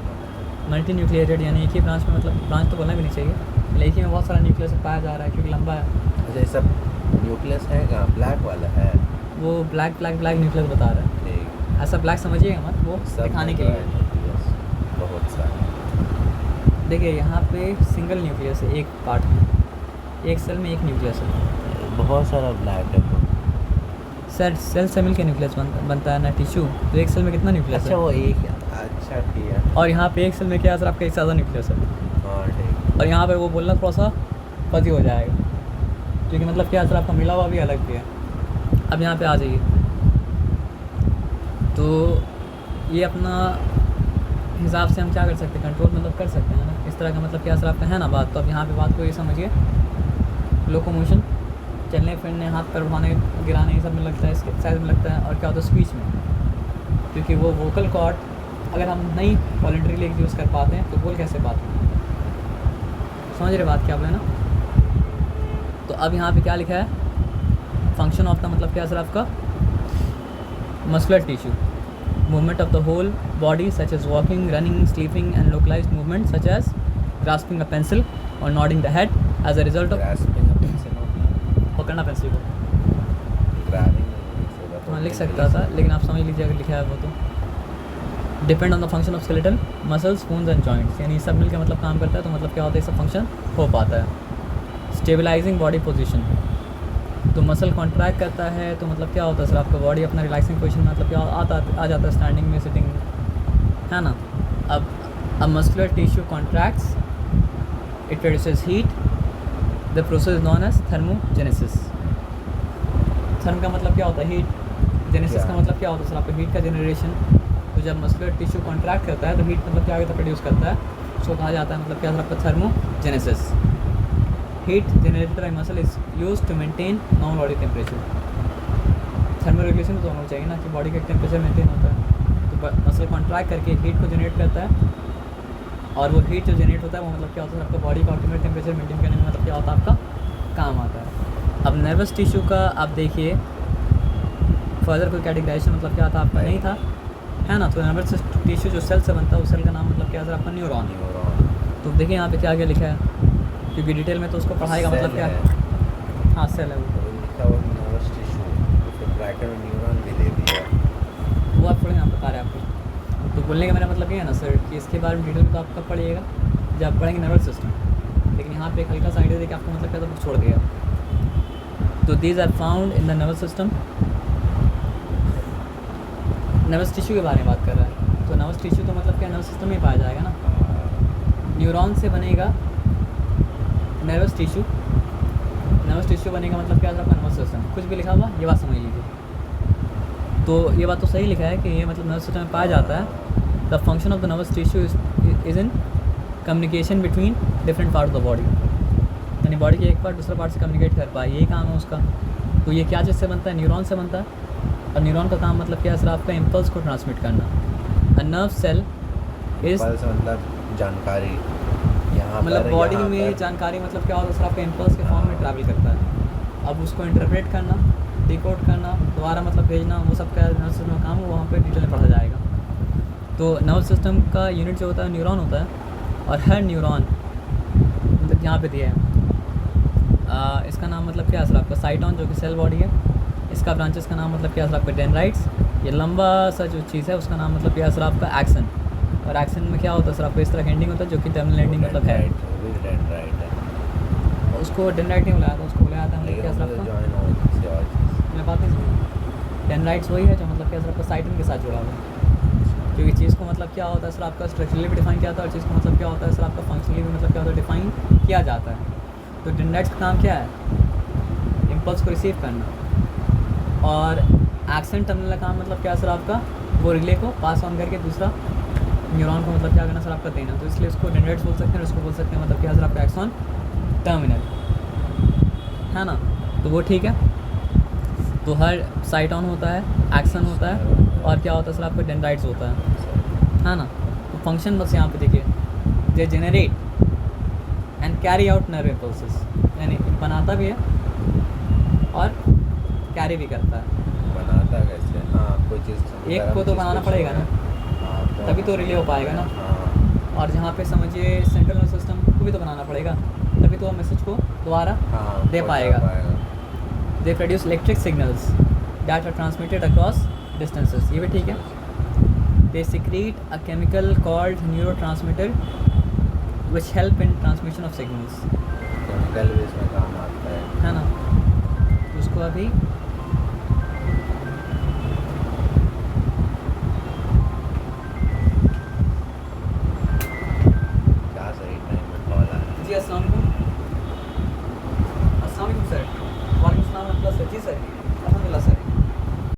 मल्टी न्यूक्लिएटेड, यानी एक ही ब्रांच में, मतलब ब्रांच तो बोलना भी नहीं चाहिए, लेकिन एक ही में बहुत सारा न्यूक्लियस पाया जा रहा है क्योंकि लंबा है। अच्छा, ये सब न्यूक्लियस है कहाँ, ब्लैक वाला है? वो ब्लैक न्यूक्लियस बता रहा है। ठीक। ऐसा ब्लैक समझिएगा मत, वो सब दिखाने के में लिए। तो है न्यूक्लियस, बहुत सारे। देखिए यहाँ पे सिंगल न्यूक्लियस है एक पार्ट में, एक सेल में एक न्यूक्लियस है। बहुत सारा ब्लैक है तो। सेल से मिल के न्यूक्लियस बनता है ना टिश्यू, तो एक सेल में कितना न्यूक्लियस अच्छा है। वो एक है। अच्छा ठीक है। और यहाँ पे एक सेल में क्या सर, आपका एक से ज़्यादा न्यूक्लियस है। हाँ ठीक। और यहाँ पे वो बोलना थोड़ा सा फजी हो जाएगा क्योंकि मतलब क्या सर, आपका मिला हुआ भी अलग भी है। अब यहाँ पे आ जाइए, तो ये अपना हिसाब से हम क्या कर सकते हैं, कंट्रोल मतलब कर सकते हैं ना, इस तरह का मतलब क्या सर आपका है ना बात। तो अब यहाँ पे बात को ये समझिए, लोकोमोशन, चलने फिरने, हाथ पैर उठाने गिराने, ये सब में लगता है, इसके साइज में लगता है। और क्या होता है स्पीच में, क्योंकि वो वोकल कॉर्ड अगर हम नहीं वॉलंटरीली यूज़ कर पाते हैं तो बोल कैसे पाते हैं। समझ रहे बात क्या बोले ना। तो अब यहाँ पे क्या लिखा है, फंक्शन ऑफ द मतलब क्या सर आपका muscular tissue, movement of the whole body such as walking, running, sleeping and localised movement such as grasping a pencil और nodding the head as a result of grasping a pencil पकड़ना pencil को। Grabbing हाँ लिख सकता था, लेकिन आप समझ लीजिए अगर लिखा है वो तो। Depend on the function of skeletal muscles, bones and joints, यानी सब मिलकर मतलब काम करता है, तो मतलब क्या होता है, सब फंक्शन हो पाता है। स्टेबलाइजिंग बॉडी पोजीशन, तो मसल कॉन्ट्रैक्ट करता है तो मतलब क्या होता है सर, आपका बॉडी अपना रिलैक्सिंग पोजीशन में मतलब क्या आ जाता है, स्टैंडिंग में, सिटिंग में, है ना। अब muscular tissue contracts, it produces heat, the process known as thermogenesis. Therm का मतलब क्या होता है, हीट। जेनेसिस का मतलब क्या होता है सर, आपका हीट का जनरेशन। तो जब मस्कुलर टिश्यू कॉन्ट्रैक्ट करता है तो हीट मतलब क्या होता है, प्रोड्यूस करता है, उसको कहा जाता है मतलब क्या सर आपका thermogenesis. Heat generated by muscle is used to maintain normal body temperature. Thermal regulation तो होना चाहिए ना कि बॉडी का टेम्परेचर मेंटेन होता है, तो मसल कॉन्ट्रैक्ट करके हीट को जनरेट करता है, और वो हीट जो जनरेट होता है वो मतलब क्या होता है आपका बॉडी का ऑप्टिमल टेम्परेचर मेंटेन करने में मतलब क्या होता है आपका काम आता है। अब नर्वस टिश्यू का आप देखिए, फर्दर कोई कैटेगराइजेशन मतलब क्या था आपका नहीं था, है ना। तो नर्वस टिश्यू जो सेल से बनता है उस सेल का नाम मतलब क्या था आपका न्यूरॉन। तो देखिए यहाँ पे क्या आगे लिखा है, क्योंकि डिटेल में तो उसको पढ़ाई का मतलब क्या है। हाँ सेल है वो, लिखा हुआ नर्वस टिश्यू, फिर ब्रैकेट में न्यूरॉन भी दे दिया। वो आप थोड़ी यहाँ बता रहे हैं आपको। तो बोलने का मेरा मतलब ये है ना सर कि इसके बारे में डिटेल में तो आप कब पढ़िएगा, जब पढ़ेंगे नर्वस सिस्टम, लेकिन यहाँ पे एक हल्का सा आइडिया दे के आपको मतलब क्या तो छोड़ दिया। तो these are found in the nervous system. Nervous tissue के बारे में बात कर रहा है, तो नर्वस टिश्यू तो मतलब क्या नर्वस सिस्टम में पाया जाएगा ना। न्यूरॉन से बनेगा नर्वस टिश्यू, नर्वस टिश्यू बनेगा मतलब क्या आपका नर्वस सिस्टम। कुछ भी लिखा हुआ ये बात समझ लीजिए। तो ये बात तो सही लिखा है कि ये मतलब नर्वस सिस्टम में पाया जाता है। The function of the nervous tissue is in communication between different part of the body, यानी बॉडी के एक पार्ट दूसरा पार्ट से कम्युनिकेट कर पाए, यही काम है उसका। तो ये क्या चीज़ से बनता है, न्यूरॉन से बनता है। और न्यूरॉन का काम मतलब क्या है सर आपका इम्पल्स को ट्रांसमिट करना। अ नर्व सेल इज मतलब जानकारी, यहाँ मतलब बॉडी यहाँ में पर। जानकारी मतलब क्या होता है सर आपका इम्पल्स के फॉर्म में ट्रैवल करता है। अब उसको इंटरप्रेट करना, डिकोड करना, दोबारा मतलब भेजना, वो सब क्या नर्व सिस्टम का काम है, वहाँ पे डिटेल में पढ़ा जाएगा। तो नर्वस सिस्टम का यूनिट जो होता है न्यूरॉन होता है, और हर न्यूरॉन मतलब यहाँ पे दिया है इसका नाम मतलब क्या है सर आपका साइटॉन, जो कि सेल बॉडी है। इसका ब्रांचेस का नाम मतलब क्या है सर आपका डेंड्राइट्स। ये लंबा सा जो चीज़ है उसका नाम मतलब क्या है सर आपका एक्सन। और एक्सन में क्या होता है सर आपका इस तरह का एंडिंग होता है जो कि टर्मिनल एंडिंग मतलब है। उसको डेंड्राइट नहीं बुलाया था, उसको बुलाया था मतलब क्या सर आपका, मैं बात नहीं सुनी। डेंड्राइट्स वही है जो मतलब क्या सर आपका साइटन के साथ जुड़ा हुआ है। क्योंकि चीज़ को मतलब क्या होता है सर आपका स्ट्रक्चरली भी डिफाइन किया जाता है, और चीज़ को मतलब क्या होता है सर आपका फंक्शनली भी मतलब क्या होता है डिफाइन किया जाता है। तो डेंड्राइट्स का काम क्या है, इम्पल्स को रिसीव करना, और एक्शन टर्मिनल का काम मतलब क्या है सर आपका वो रिले को पास ऑन करके दूसरा न्यूरॉन को मतलब क्या करना सर आपका देना। तो इसलिए उसको डेंड्राइट्स बोल सकते हैं, उसको बोल सकते हैं मतलब क्या है सर आपका एक्सॉन टर्मिनल, है ना। तो वो ठीक है। तो हर साइटॉन होता है, एक्सन होता है, और क्या होता है सर आपका डेंड्राइट्स होता है ना। तो फंक्शन बस यहाँ पे देखिए, they generate and carry out nerve impulses, यानी बनाता भी है और कैरी भी करता है। बनाता कैसे? हाँ, कोई चीज़ एक को तो बनाना पड़ेगा ना, तभी तो रिले हो पाएगा ना। और जहाँ पे समझिए सेंट्रल नर्वस सिस्टम को भी तो बनाना पड़ेगा, तभी तो मैसेज को दोबारा दे पाएगा। They produce electric signals that are transmitted across distances, ये भी ठीक है। They secrete a chemical called neurotransmitter which help in transmission of signals, chemical भी इसमें काम आता है ना। तो उसको अभी क्या सही टाइम में कॉल आ रहा है। जी अस्सलाम वालेकुम।